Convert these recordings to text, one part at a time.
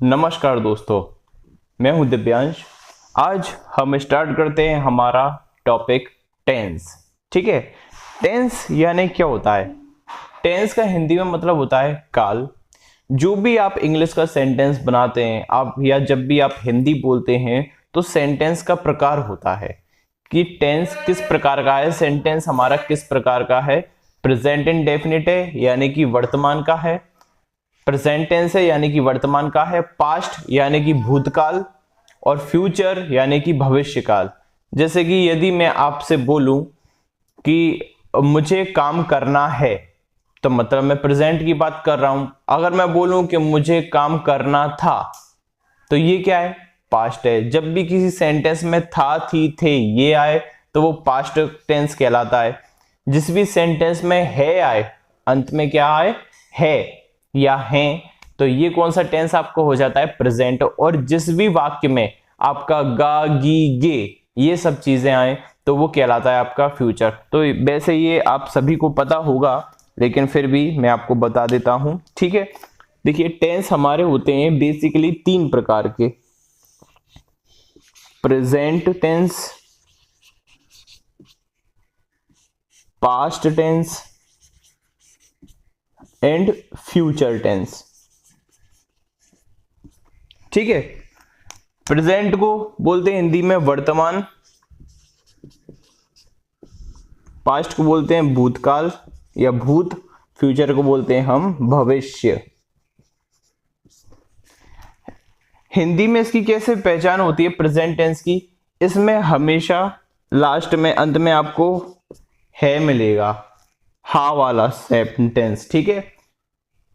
नमस्कार दोस्तों, मैं हूं दिव्यांश। आज हम स्टार्ट करते हैं हमारा टॉपिक टेंस। ठीक है, टेंस यानी क्या होता है? टेंस का हिंदी में मतलब होता है काल। जो भी आप इंग्लिश का सेंटेंस बनाते हैं आप, या जब भी आप हिंदी बोलते हैं, तो सेंटेंस का प्रकार होता है कि टेंस किस प्रकार का है, सेंटेंस हमारा किस प्रकार का है। प्रेजेंट इंडेफिनिट है यानी कि वर्तमान का है, प्रेजेंट टेंस है यानी कि वर्तमान का है, पास्ट यानी कि भूतकाल, और फ्यूचर यानी कि भविष्यकाल। जैसे कि यदि मैं आपसे बोलूं कि मुझे काम करना है, तो मतलब मैं प्रेजेंट की बात कर रहा हूं। अगर मैं बोलूं कि मुझे काम करना था, तो ये क्या है? पास्ट है। जब भी किसी सेंटेंस में था, थी, थे ये आए तो वो पास्ट टेंस कहलाता है। जिस भी सेंटेंस में है आए, अंत में क्या आए? है या हैं, तो ये कौन सा टेंस आपको हो जाता है? प्रेजेंट। और जिस भी वाक्य में आपका गा, गी, गे ये सब चीजें आए तो वो कहलाता है आपका फ्यूचर। तो वैसे ये आप सभी को पता होगा, लेकिन फिर भी मैं आपको बता देता हूं। ठीक है, देखिए टेंस हमारे होते हैं बेसिकली 3 प्रकार के। Present tense, past tense and future tense. ठीक है, प्रेजेंट को बोलते हैं हिंदी में वर्तमान, पास्ट को बोलते हैं भूतकाल या भूत, फ्यूचर को बोलते हैं हम भविष्य। हिंदी में इसकी कैसे पहचान होती है प्रेजेंट टेंस की? इसमें हमेशा लास्ट में, अंत में आपको है मिलेगा, हा वाला सेंटेंस। ठीक है,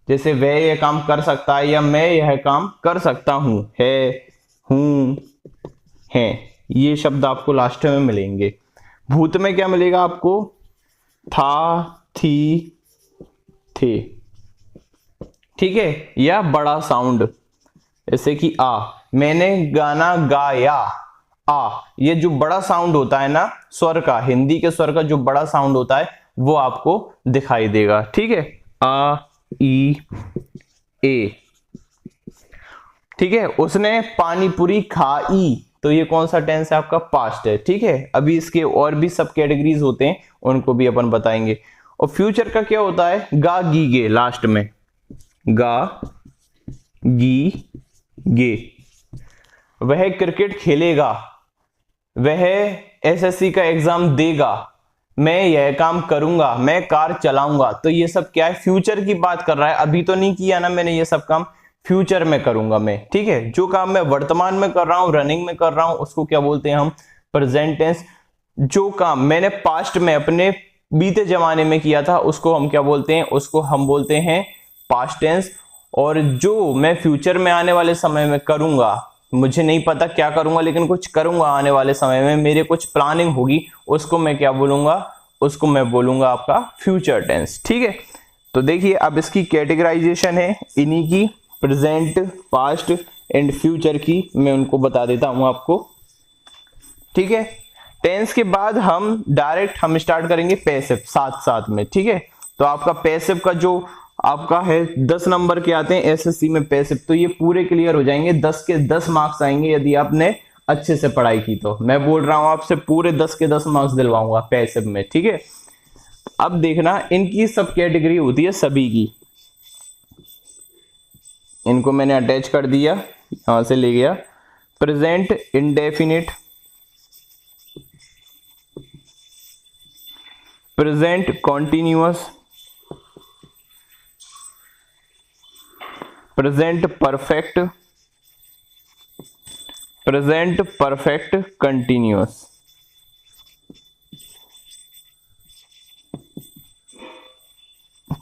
जैसे वह यह काम कर सकता है या मैं यह काम कर सकता हूं, है, हूं, है, ये शब्द आपको लास्ट में मिलेंगे। भूत में क्या मिलेगा आपको? था, थी, थे। ठीक है, या बड़ा साउंड जैसे कि आ, मैंने गाना गाया, आ, ये जो बड़ा साउंड होता है ना स्वर का, हिंदी के स्वर का जो बड़ा साउंड होता है वो आपको दिखाई देगा। ठीक है, आ, ई, ए। ठीक है, उसने पानी पूरी खाई, तो ये कौन सा टेंस है आपका? पास्ट है। ठीक है, अभी इसके और भी सब कैटेगरीज होते हैं, उनको भी अपन बताएंगे। और फ्यूचर का क्या होता है? गा, गी, गे, लास्ट में गा, गी, गे। वह क्रिकेट खेलेगा, वह एसएससी का एग्जाम देगा, मैं यह काम करूंगा, मैं कार चलाऊंगा। तो ये सब क्या है? फ्यूचर की बात कर रहा है। अभी तो नहीं किया ना मैंने ये सब काम, फ्यूचर में करूंगा मैं। ठीक है, जो काम मैं वर्तमान में कर रहा हूं, रनिंग में कर रहा हूं, उसको क्या बोलते हैं हम? Present tense. जो काम मैंने पास्ट में अपने बीते जमाने में किया था उसको हम क्या बोलते हैं? उसको हम बोलते हैं पास्ट टेंस। और जो मैं फ्यूचर में आने वाले समय में करूंगा, मुझे नहीं पता क्या करूंगा, लेकिन कुछ करूंगा आने वाले समय में, मेरे कुछ प्लानिंग होगी, उसको मैं क्या बोलूंगा? उसको मैं बोलूंगा आपका फ्यूचर टेंस। ठीक है, तो देखिए अब इसकी कैटेगराइजेशन है इन्हीं की, प्रेजेंट, पास्ट एंड फ्यूचर की। मैं उनको बता देता हूं आपको। ठीक है, टेंस के बाद हम डायरेक्ट हम स्टार्ट करेंगे पैसिव साथ साथ में। ठीक है, तो आपका पैसिव का जो आपका है 10 नंबर के आते हैं एसएससी में पैसिव, तो ये पूरे क्लियर हो जाएंगे। 10 के 10 मार्क्स आएंगे यदि आपने अच्छे से पढ़ाई की तो। मैं बोल रहा हूं आपसे पूरे 10 के 10 मार्क्स दिलवाऊंगा पैसिव में। ठीक है, अब देखना इनकी सब कैटेगरी होती है सभी की। इनको मैंने अटैच कर दिया, यहां से ले गया। Present indefinite, present continuous, present perfect, present perfect continuous.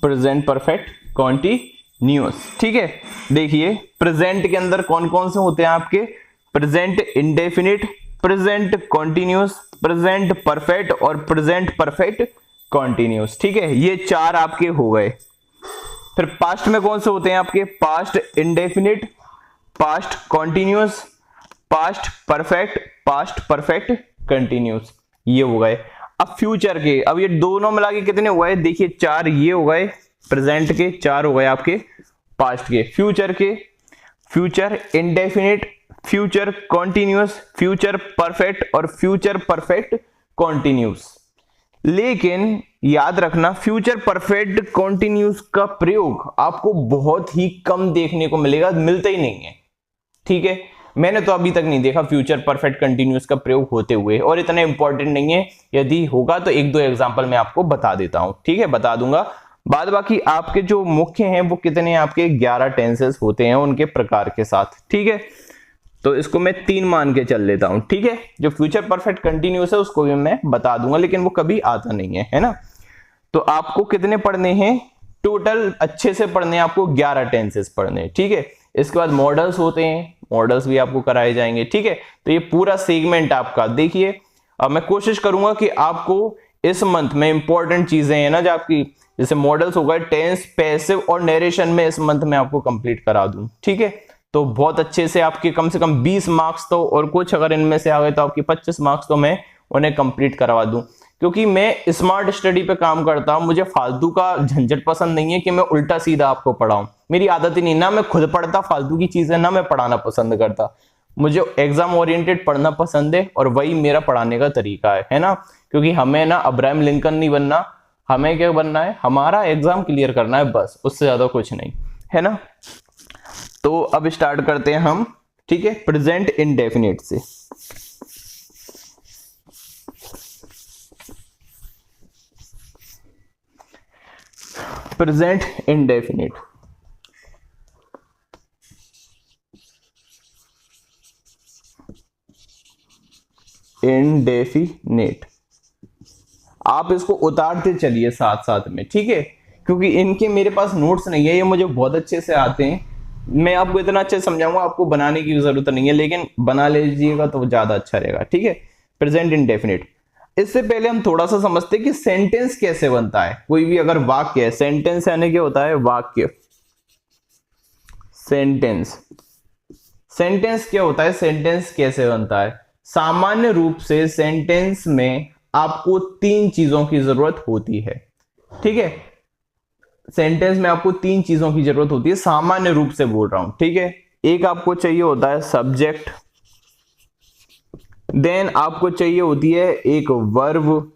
Present perfect continuous. ठीक है, देखिए प्रेजेंट के अंदर कौन कौन से होते हैं आपके? Present indefinite, present continuous, present perfect और प्रेजेंट परफेक्ट कॉन्टिन्यूअस। ठीक है, ये 4 आपके हो गए। फिर पास्ट में कौन से होते हैं आपके? Past indefinite, past continuous, past perfect, past perfect continuous, ये हो गए। अब फ्यूचर के, अब ये दोनों मिला के कितने हो गए? देखिए 4 ये हो गए प्रेजेंट के, 4 हो गए आपके पास्ट के। फ्यूचर के, future indefinite, future continuous, future perfect और फ्यूचर परफेक्ट कॉन्टिन्यूस। लेकिन याद रखना फ्यूचर परफेक्ट कॉन्टिन्यूस का प्रयोग आपको बहुत ही कम देखने को मिलेगा, मिलता ही नहीं है। ठीक है, मैंने तो अभी तक नहीं देखा फ्यूचर परफेक्ट कंटिन्यूस का प्रयोग होते हुए, और इतना इंपॉर्टेंट नहीं है। यदि होगा तो एक दो एग्जांपल मैं आपको बता देता हूं। ठीक है, बता दूंगा। बाद बाकी आपके जो मुख्य हैं वो कितने, आपके 11 टेंसेस होते हैं उनके प्रकार के साथ। ठीक है, तो इसको मैं 3 मान के चल लेता हूं। ठीक है, जो फ्यूचर परफेक्ट कंटिन्यूस है उसको भी मैं बता दूंगा, लेकिन वो कभी आता नहीं है ना। तो आपको कितने पढ़ने हैं टोटल, अच्छे से पढ़ने हैं आपको 11 टेंसेस पढ़ने हैं। ठीक है, इसके बाद मॉडल्स होते हैं, मॉडल्स भी आपको कराए जाएंगे। ठीक है, तो ये पूरा सेगमेंट आपका देखिए। अब मैं कोशिश करूंगा कि आपको इस मंथ में इंपॉर्टेंट चीजें हैं ना जो आपकी, जैसे मॉडल्स हो गए, टेंस, पैसिव और नरेशन में इस मंथ में आपको कंप्लीट करा दूं। ठीक है, तो बहुत अच्छे से आपके कम से कम 20 मार्क्स तो, और कुछ अगर इनमें से आ गए तो आपके 25 मार्क्स तो मैं उन्हें कंप्लीट करवा दूं। क्योंकि मैं स्मार्ट स्टडी पे काम करता हूं, मुझे फालतू का झंझट पसंद नहीं है कि मैं उल्टा सीधा आपको पढ़ाऊं। मेरी आदत ही नहीं, ना मैं खुद पढ़ता फालतू की चीजें, ना मैं पढ़ाना पसंद करता। मुझे एग्जाम ओरिएंटेड पढ़ना पसंद है और वही मेरा पढ़ाने का तरीका है ना। क्योंकि हमें ना अब्राहम लिंकन नहीं बनना, हमें क्या बनना है, हमारा एग्जाम क्लियर करना है बस, उससे ज्यादा कुछ नहीं है ना। तो अब स्टार्ट करते हैं हम। ठीक है, प्रेजेंट इंडेफिनिट से। प्रेजेंट इंडेफिनिट, इंडेफिनिट आप इसको उतारते चलिए साथ साथ में। ठीक है, क्योंकि इनके मेरे पास नोट्स नहीं है, ये मुझे बहुत अच्छे से आते हैं। मैं आपको इतना अच्छे से समझाऊंगा, आपको बनाने की जरूरत नहीं है, लेकिन बना लीजिएगा तो ज्यादा अच्छा रहेगा। ठीक है, प्रेजेंट इंडेफिनिट। इससे पहले हम थोड़ा सा समझते हैं कि सेंटेंस कैसे बनता है। कोई भी अगर वाक्य है, सेंटेंस यानी क्या होता है, वाक्य। सेंटेंस, सेंटेंस क्या होता है, सेंटेंस कैसे बनता है। सामान्य रूप से सेंटेंस में आपको 3 चीजों की जरूरत होती है। ठीक है, सेंटेंस में आपको 3 चीजों की जरूरत होती है, सामान्य रूप से बोल रहा हूं। ठीक है, एक आपको चाहिए होता है सब्जेक्ट, देन आपको चाहिए होती है एक वर्ब,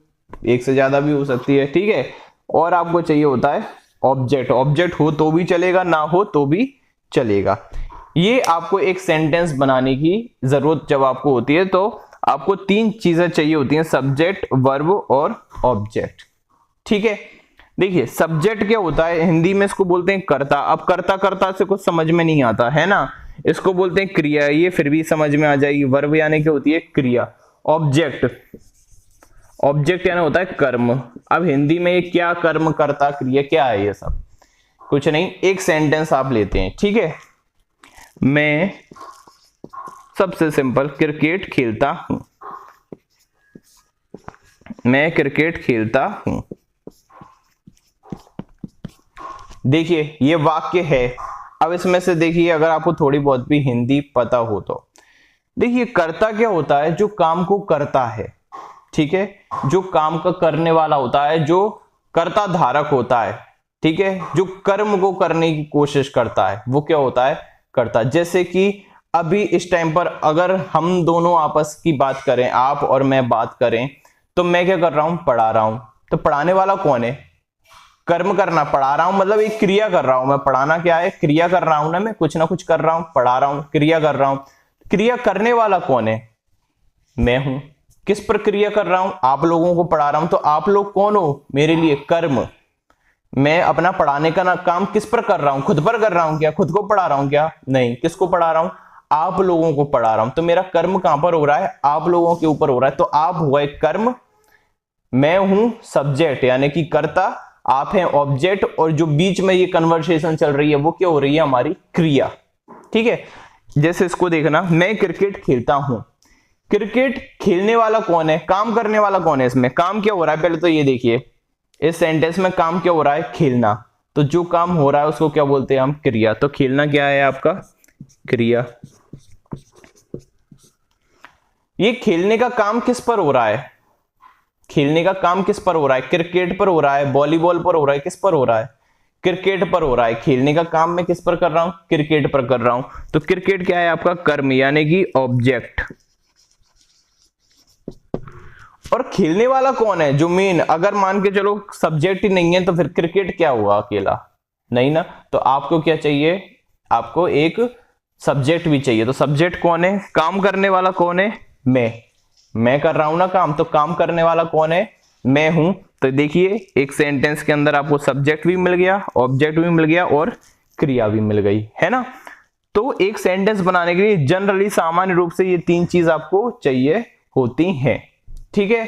एक से ज्यादा भी हो सकती है। ठीक है, और आपको चाहिए होता है ऑब्जेक्ट। ऑब्जेक्ट हो तो भी चलेगा, ना हो तो भी चलेगा। ये आपको एक सेंटेंस बनाने की जरूरत जब आपको होती है तो आपको 3 चीजें चाहिए होती हैं, सब्जेक्ट, वर्ब और ऑब्जेक्ट। ठीक है, देखिए सब्जेक्ट क्या होता है, हिंदी में इसको बोलते हैं कर्ता। अब कर्ता कर्ता से कुछ समझ में नहीं आता है ना, इसको बोलते हैं क्रिया, ये फिर भी समझ में आ जाएगी। वर्ब यानी क्या होती है, क्रिया। ऑब्जेक्ट, ऑब्जेक्ट यानी होता है कर्म। अब हिंदी में ये क्या, कर्म, कर्ता, क्रिया क्या है, ये सब कुछ नहीं। एक सेंटेंस आप लेते हैं। ठीक है, मैं सबसे सिंपल क्रिकेट खेलता हूं, मैं क्रिकेट खेलता हूं। देखिए ये वाक्य है। अब इसमें से देखिए, अगर आपको थोड़ी बहुत भी हिंदी पता हो तो देखिए, कर्ता क्या होता है, जो काम को करता है। ठीक है, जो काम का करने वाला होता है, जो कर्ता धारक होता है। ठीक है, जो कर्म को करने की कोशिश करता है वो क्या होता है, कर्ता। जैसे कि अभी इस टाइम पर अगर हम दोनों आपस की बात करें, आप और मैं बात करें, तो मैं क्या कर रहा हूं, पढ़ा रहा हूं। तो पढ़ाने वाला कौन है, कर्म करना। पढ़ा रहा हूं मतलब एक क्रिया कर रहा हूं मैं। पढ़ाना क्या है, क्रिया कर रहा हूं ना, मैं कुछ ना कुछ कर रहा हूं, पढ़ा रहा हूं, क्रिया कर रहा हूं। क्रिया करने वाला कौन है, मैं हूं। किस पर क्रिया कर रहा हूं, आप लोगों को पढ़ा रहा हूं। तो आप लोग कौन हो मेरे लिए, कर्म। मैं अपना पढ़ाने का ना काम किस पर कर रहा हूं, खुद पर कर रहा हूं क्या, खुद को पढ़ा रहा हूं क्या, नहीं। किसको पढ़ा रहा हूं, आप लोगों को पढ़ा रहा हूं। तो मेरा कर्म कहां पर हो रहा है, आप लोगों के ऊपर हो रहा है। तो आप हुआ एक कर्म, मैं हूं सब्जेक्ट यानी कि कर्ता, आप हैं ऑब्जेक्ट, और जो बीच में ये कन्वर्सेशन चल रही है वो क्या हो रही है, हमारी क्रिया। ठीक है, जैसे इसको देखना, मैं क्रिकेट खेलता हूं। क्रिकेट खेलने वाला कौन है, काम करने वाला कौन है, इसमें काम क्या हो रहा है, पहले तो ये देखिए इस सेंटेंस में काम क्या हो रहा है, खेलना। तो जो काम हो रहा है उसको क्या बोलते हैं हम, क्रिया। तो खेलना क्या है आपका, क्रिया। ये खेलने का काम किस पर हो रहा है, खेलने का काम किस पर हो रहा है, क्रिकेट पर हो रहा है, वॉलीबॉल पर हो रहा है, किस पर हो रहा है, क्रिकेट पर हो रहा है, खेलने का काम मैं किस पर कर रहा हूं, क्रिकेट पर कर रहा हूं। तो क्रिकेट क्या है आपका, कर्म यानी कि ऑब्जेक्ट। और खेलने वाला कौन है, जो मेन, अगर मान के चलो सब्जेक्ट ही नहीं है तो फिर क्रिकेट क्या हुआ अकेला, नहीं ना। तो आपको क्या चाहिए, आपको एक सब्जेक्ट भी चाहिए। तो सब्जेक्ट कौन है, काम करने वाला कौन है, मैं कर रहा हूं ना काम, तो काम करने वाला कौन है, मैं हूं। तो देखिए एक सेंटेंस के अंदर आपको सब्जेक्ट भी मिल गया, ऑब्जेक्ट भी मिल गया और क्रिया भी मिल गई, है ना। तो एक सेंटेंस बनाने के लिए जनरली सामान्य रूप से ये तीन चीज आपको चाहिए होती हैं, ठीक है।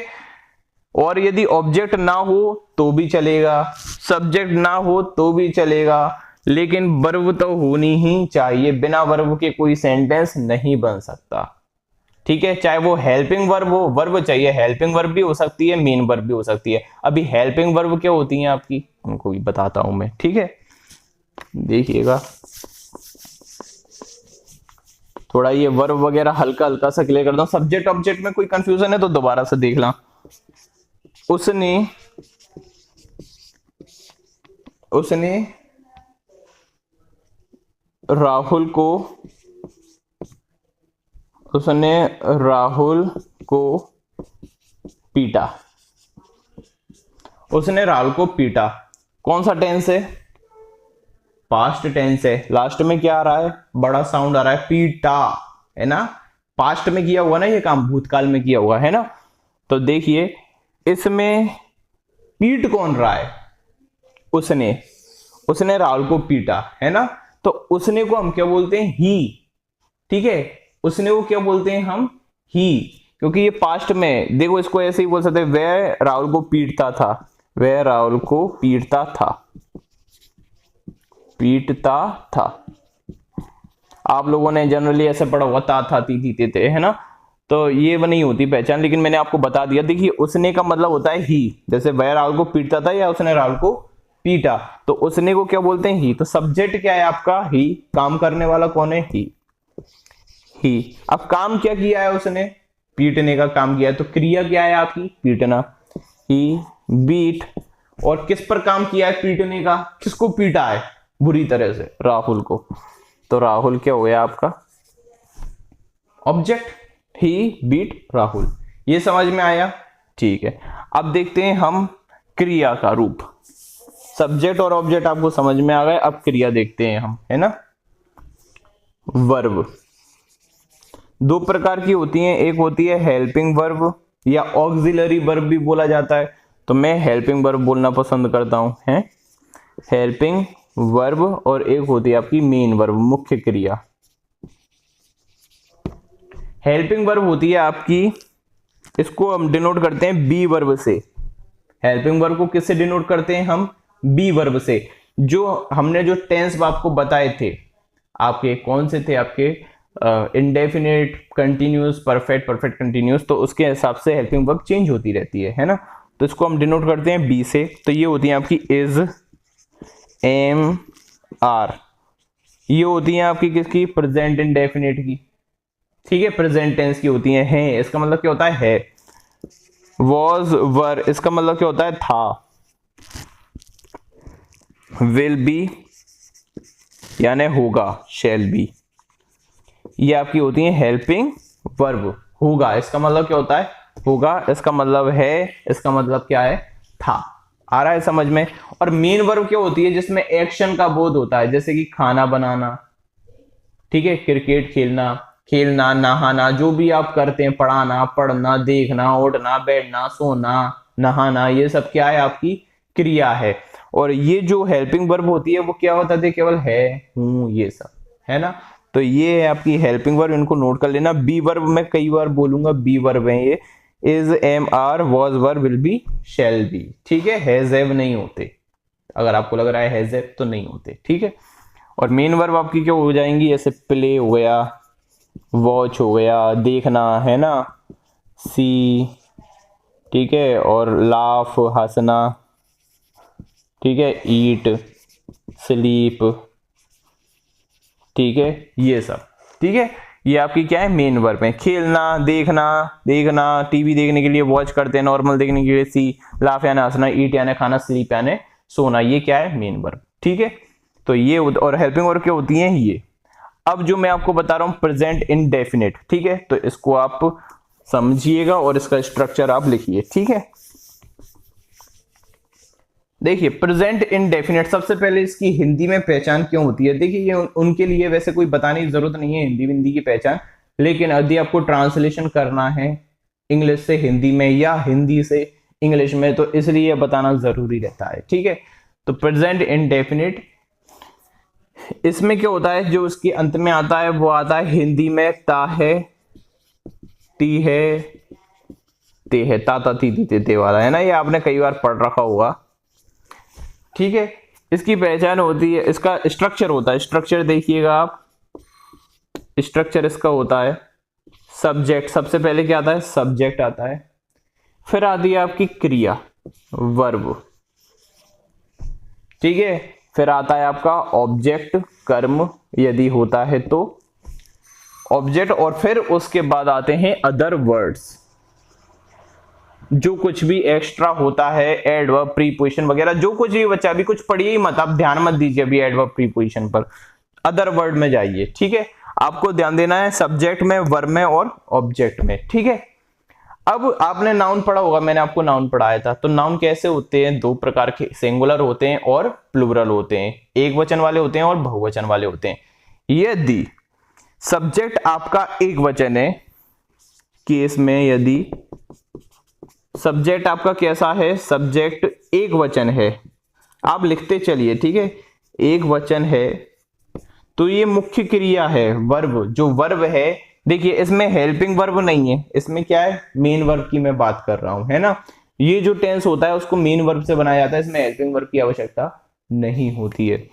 और यदि ऑब्जेक्ट ना हो तो भी चलेगा, सब्जेक्ट ना हो तो भी चलेगा, लेकिन वर्ब तो होनी ही चाहिए, बिना वर्ब के कोई सेंटेंस नहीं बन सकता, ठीक है। चाहे वो हेल्पिंग वर्ब हो, वर्ब चाहिए, हेल्पिंग वर्ब भी हो सकती है, मेन वर्ब भी हो सकती है। अभी हेल्पिंग वर्ब क्या होती हैं आपकी, उनको भी बताता हूं मैं, ठीक है। देखिएगा थोड़ा ये वर्ब वगैरह हल्का हल्का सा क्लियर कर दो, सब्जेक्ट ऑब्जेक्ट में कोई कंफ्यूजन है तो दोबारा से देख ला। उसने राहुल को पीटा, उसने राहुल को पीटा, कौन सा टेंस है, पास्ट टेंस है। लास्ट में क्या आ रहा है, बड़ा साउंड आ रहा है, पीटा, है ना। पास्ट में किया हुआ ना ये काम, भूतकाल में किया हुआ है ना। तो देखिए इसमें पीट कौन रहा है, उसने राहुल को पीटा, है ना। तो उसने को हम क्या बोलते हैं, ही, ठीक है। उसने को क्या बोलते हैं हम, ही, क्योंकि ये पास्ट में, देखो इसको ऐसे ही बोल सकते हैं, वह राहुल को पीटता था, वह राहुल को पीटता था। आप लोगों ने जनरली ऐसे पढ़ा हुआ था ती थे, है ना। तो ये वो नहीं होती पहचान, लेकिन मैंने आपको बता दिया। देखिए उसने का मतलब होता है ही, जैसे वह राहुल को पीटता था या उसने राहुल को पीटा, तो उसने को क्या बोलते हैं, ही। तो सब्जेक्ट क्या है आपका, ही, काम करने वाला कौन है, ही। अब काम क्या किया है उसने, पीटने का काम किया है, तो क्रिया क्या है आपकी, पीटना, ही बीट। और किस पर काम किया है पीटने का, किसको पीटा है बुरी तरह से, राहुल को। तो राहुल क्या हो गया आपका ऑब्जेक्ट, ही बीट राहुल। ये समझ में आया, ठीक है। अब देखते हैं हम क्रिया का रूप, सब्जेक्ट और ऑब्जेक्ट आपको समझ में आ गए, अब क्रिया देखते हैं हम, है ना। वर्ब दो प्रकार की होती हैं, एक होती है हेल्पिंग वर्ब या ऑक्सिलरी वर्ब भी बोला जाता है। तो मैं हेल्पिंग वर्ब बोलना पसंद करता हूं, है हेल्पिंग वर्ब, और एक होती है आपकी मेन वर्ब, मुख्य क्रिया। हेल्पिंग वर्ब होती है आपकी, इसको हम डिनोट करते हैं बी वर्ब से। हेल्पिंग वर्ब को किससे डिनोट करते हैं हम, बी वर्ब से। जो हमने जो टेंस आपको बताए थे, आपके कौन से थे, आपके indefinite, continuous, perfect, perfect continuous, तो उसके हिसाब से हेल्पिंग वर्ब चेंज होती रहती है ना। तो इसको हम डिनोट करते हैं बी से। तो ये होती है आपकी इज, एम, आर। ये होती है आपकी किसकी, प्रेजेंट इंडेफिनिट की, ठीक है, प्रेजेंट टेंस की होती है। इसका मतलब क्या होता है, वॉज, वर, इसका मतलब क्या होता है, था। विल बी यानी होगा, शैल बी, ये आपकी होती है हेल्पिंग वर्ब। होगा इसका मतलब क्या होता है, होगा, इसका मतलब है, इसका मतलब क्या है, था। आ रहा है समझ में। और मेन वर्ब क्या होती है, जिसमें एक्शन का बोध होता है, जैसे कि खाना बनाना, ठीक है, क्रिकेट खेलना, खेलना, नहाना, जो भी आप करते हैं, पढ़ाना, पढ़ना, देखना, उठना, बैठना, सोना, नहाना, ये सब क्या है, आपकी क्रिया है। और ये जो हेल्पिंग वर्ब होती है वो क्या होता है, केवल है, हूं, ये सब, है ना। तो ये है आपकी हेल्पिंग वर्ब, इनको नोट कर लेना। बी वर्ब मैं कई बार बोलूंगा, बी वर्ब है ये, is, am, are, was, were, will be, shall be, ठीक है। हैज, हैव नहीं होते, अगर आपको लग रहा है हैज, हैव तो नहीं होते, ठीक है। और मेन वर्ब आपकी क्या हो जाएंगी, जैसे प्ले हो गया, वॉच हो गया, देखना, है ना, सी, ठीक है, और लाफ, हंसना, ठीक है, ईट, स्लीप, ठीक है, ये सब, ठीक है। ये आपकी क्या है, मेन वर्ब है। खेलना, देखना, टीवी देखने के लिए वॉच करते हैं, नॉर्मल देखने के लिए सी, लाफ यानी हंसना, ईट यानी खाना, स्लीप यानी सोना, ये क्या है, मेन वर्ब। ठीक है, तो ये और हेल्पिंग वर्ब क्या होती हैं ये। अब जो मैं आपको बता रहा हूं प्रेजेंट इंडेफिनिट, ठीक है, तो इसको आप समझिएगा और इसका स्ट्रक्चर आप लिखिए, ठीक है। देखिए प्रेजेंट इंडेफिनिट, सबसे पहले इसकी हिंदी में पहचान क्यों होती है। देखिए ये उनके लिए वैसे कोई बताने की जरूरत नहीं है हिंदी की पहचान, लेकिन यदि आपको ट्रांसलेशन करना है इंग्लिश से हिंदी में या हिंदी से इंग्लिश में, तो इसलिए बताना जरूरी रहता है, ठीक है। तो प्रेजेंट इंडेफिनिट, इसमें क्या होता है, जो उसके अंत में आता है वो आता है हिंदी में ता है, ती है, ते है, ता ती ते वाला है ना, ये आपने कई बार पढ़ रखा होगा, ठीक है। इसकी पहचान होती है, इसका स्ट्रक्चर होता है, स्ट्रक्चर देखिएगा आप, स्ट्रक्चर इसका होता है सब्जेक्ट, सबसे पहले क्या आता है, सब्जेक्ट आता है, फिर आती है आपकी क्रिया वर्ब, ठीक है, फिर आता है आपका ऑब्जेक्ट कर्म यदि होता है तो ऑब्जेक्ट, और फिर उसके बाद आते हैं अदर वर्ड्स, जो कुछ भी एक्स्ट्रा होता है, एडवर्ब प्रीपोजिशन वगैरह, जो कुछ भी, बच्चा अभी कुछ पढ़िए ही मत, आप ध्यान मत दीजिए अभी एडवर्ब प्रीपोजिशन पर, अदर वर्ड में जाइए, ठीक है। आपको ध्यान देना है सब्जेक्ट में, वर्ब में और ऑब्जेक्ट में, ठीक है। अब आपने नाउन पढ़ा होगा, मैंने आपको नाउन पढ़ाया था, तो नाउन कैसे होते हैं, दो प्रकार के, सिंगुलर होते हैं और प्लूरल होते हैं, एक वचन वाले होते हैं और बहुवचन वाले होते हैं। यदि सब्जेक्ट आपका एक वचन है, केस में यदि सब्जेक्ट आपका कैसा है, सब्जेक्ट एक वचन है, आप लिखते चलिए, ठीक है, एक वचन है, तो ये मुख्य क्रिया है वर्ब, जो वर्ब है, देखिए इसमें हेल्पिंग वर्ब नहीं है, इसमें क्या है, मेन वर्ब की मैं बात कर रहा हूं, है ना। ये जो टेंस होता है उसको मेन वर्ब से बनाया जाता है, इसमें हेल्पिंग वर्ब की आवश्यकता नहीं होती है।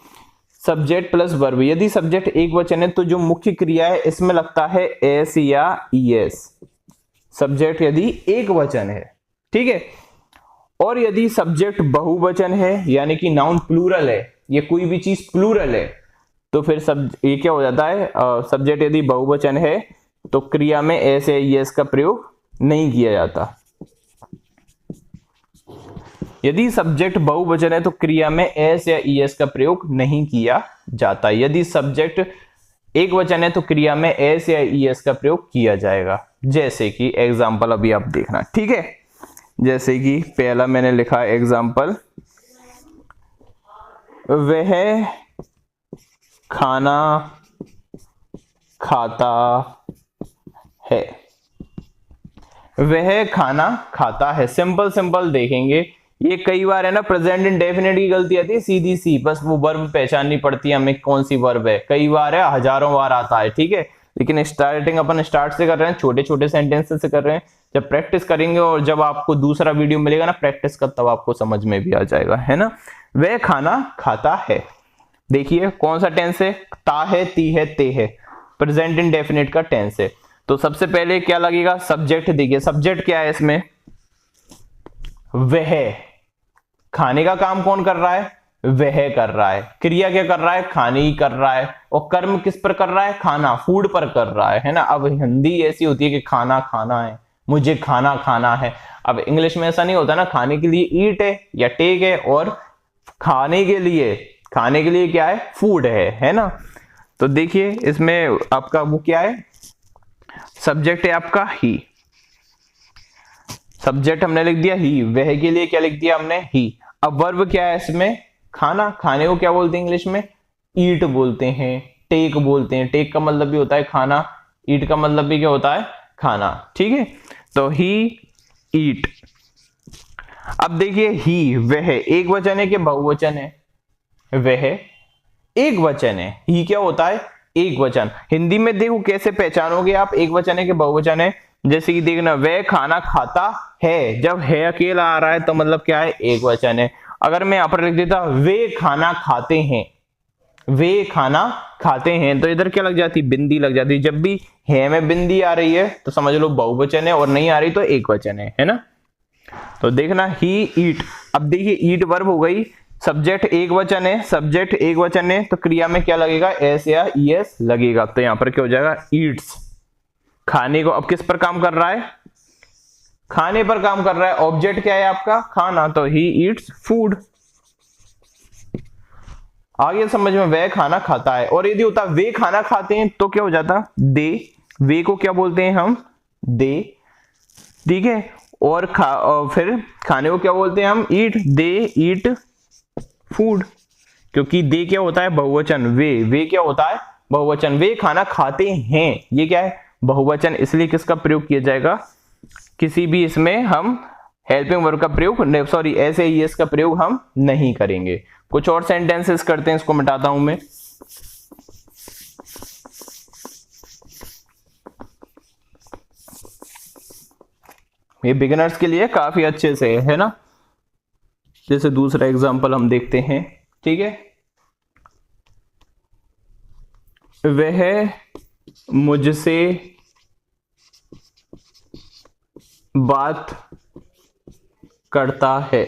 सब्जेक्ट प्लस वर्ब, यदि सब्जेक्ट एक वचन है तो जो मुख्य क्रिया है इसमें लगता है एस या ईएस, सब्जेक्ट यदि एक वचन है, ठीक है। और यदि सब्जेक्ट बहुवचन है, यानी कि नाउन प्लूरल है, ये कोई भी चीज प्लूरल है, तो फिर ये क्या हो जाता है, सब्जेक्ट यदि बहुवचन है तो क्रिया में एस या ईएस का प्रयोग नहीं किया जाता। यदि सब्जेक्ट बहुवचन है तो क्रिया में एस या ईएस का प्रयोग नहीं किया जाता। यदि सब्जेक्ट एक वचन है तो क्रिया में एस या ईएस का प्रयोग किया जाएगा। जैसे कि एग्जाम्पल अभी आप देखना, ठीक है। जैसे कि पहला मैंने लिखा एग्जाम्पल, वह खाना खाता है, वह खाना खाता है। सिंपल सिंपल देखेंगे, ये कई बार है ना प्रेजेंट इंडेफिनिट की गलती आती है सीधी सी, बस वो वर्ब पहचाननी पड़ती है हमें कौन सी वर्ब है, कई बार है, हजारों बार आता है, ठीक है। लेकिन स्टार्टिंग अपन स्टार्ट से कर रहे हैं, छोटे छोटे सेंटेंसेस से कर रहे हैं, जब प्रैक्टिस करेंगे और जब आपको दूसरा वीडियो मिलेगा ना प्रैक्टिस का, तब आपको समझ में भी आ जाएगा, है ना। वह खाना खाता है, देखिए कौन सा टेंस है, ता है, ती है, ते है, प्रेजेंट इंडेफिनिट का टेंस है। तो सबसे पहले क्या लगेगा, सब्जेक्ट। देखिए सब्जेक्ट क्या है इसमें, वह, खाने का काम कौन कर रहा है, वह कर रहा है, क्रिया क्या कर रहा है, खाने ही कर रहा है, और कर्म किस पर कर रहा है, खाना, फूड पर कर रहा है ना। अब हिंदी ऐसी होती है कि खाना खाना है, मुझे खाना खाना है। अब इंग्लिश में ऐसा नहीं होता ना, खाने के लिए ईट है या टेक है, और खाने के लिए क्या है, फूड है ना। तो देखिए इसमें आपका वो क्या है, सब्जेक्ट है आपका ही, सब्जेक्ट हमने लिख दिया ही, वह के लिए क्या लिख दिया हमने, ही। अब वर्ब क्या है इसमें, खाना, खाने को क्या बोलते हैं इंग्लिश में, ईट बोलते हैं, टेक बोलते हैं, टेक का मतलब भी होता है खाना, ईट का मतलब भी क्या होता है, खाना, ठीक है। तो ही ईट। अब देखिए ही, वह एक वचन है कि बहुवचन है, वह एक वचन है, ही क्या होता है, एक वचन। हिंदी में देखो कैसे पहचानोगे आप एक वचन है कि बहुवचन है, जैसे कि देखना, वह खाना खाता है, जब है अकेला आ रहा है तो मतलब क्या है, एक वचन है। अगर मैं यहां पर लिख देता वे खाना खाते हैं, वे खाना खाते हैं, तो इधर क्या लग जाती, बिंदी लग जाती। जब भी है में बिंदी आ रही है तो समझ लो बहुवचन है, और नहीं आ रही तो एक वचन है ना। तो देखना ही ईट। अब देखिए ईट वर्ब हो गई, सब्जेक्ट एक वचन है, सब्जेक्ट एक वचन है, तो क्रिया में क्या लगेगा, एस या ईएस लगेगा। तो यहां पर क्या हो जाएगा, ईट्स, खाने को। अब किस पर काम कर रहा है, खाने पर काम कर रहा है, ऑब्जेक्ट क्या है आपका, खाना, तो ही ईट्स फूड। आगे समझ में, वह खाना खाता है। और यदि होता वे खाना खाते हैं तो क्या हो जाता, दे। वे को क्या बोलते हैं हम, दे, ठीक है। और फिर खाने को क्या बोलते हैं हम, ईट, दे ईट फूड, क्योंकि दे क्या होता है, बहुवचन। वे क्या होता है, बहुवचन। वे खाना खाते हैं, ये क्या है, बहुवचन, इसलिए किसका प्रयोग किया जाएगा, किसी भी इसमें हम हेल्पिंग वर्ब का प्रयोग, सॉरी एस का प्रयोग हम नहीं करेंगे। कुछ और सेंटेंसेस करते हैं, इसको मिटाता हूं मैं। ये बिगिनर्स के लिए काफी अच्छे से है ना। जैसे दूसरा एग्जांपल हम देखते हैं, ठीक है। वह मुझसे बात करता है।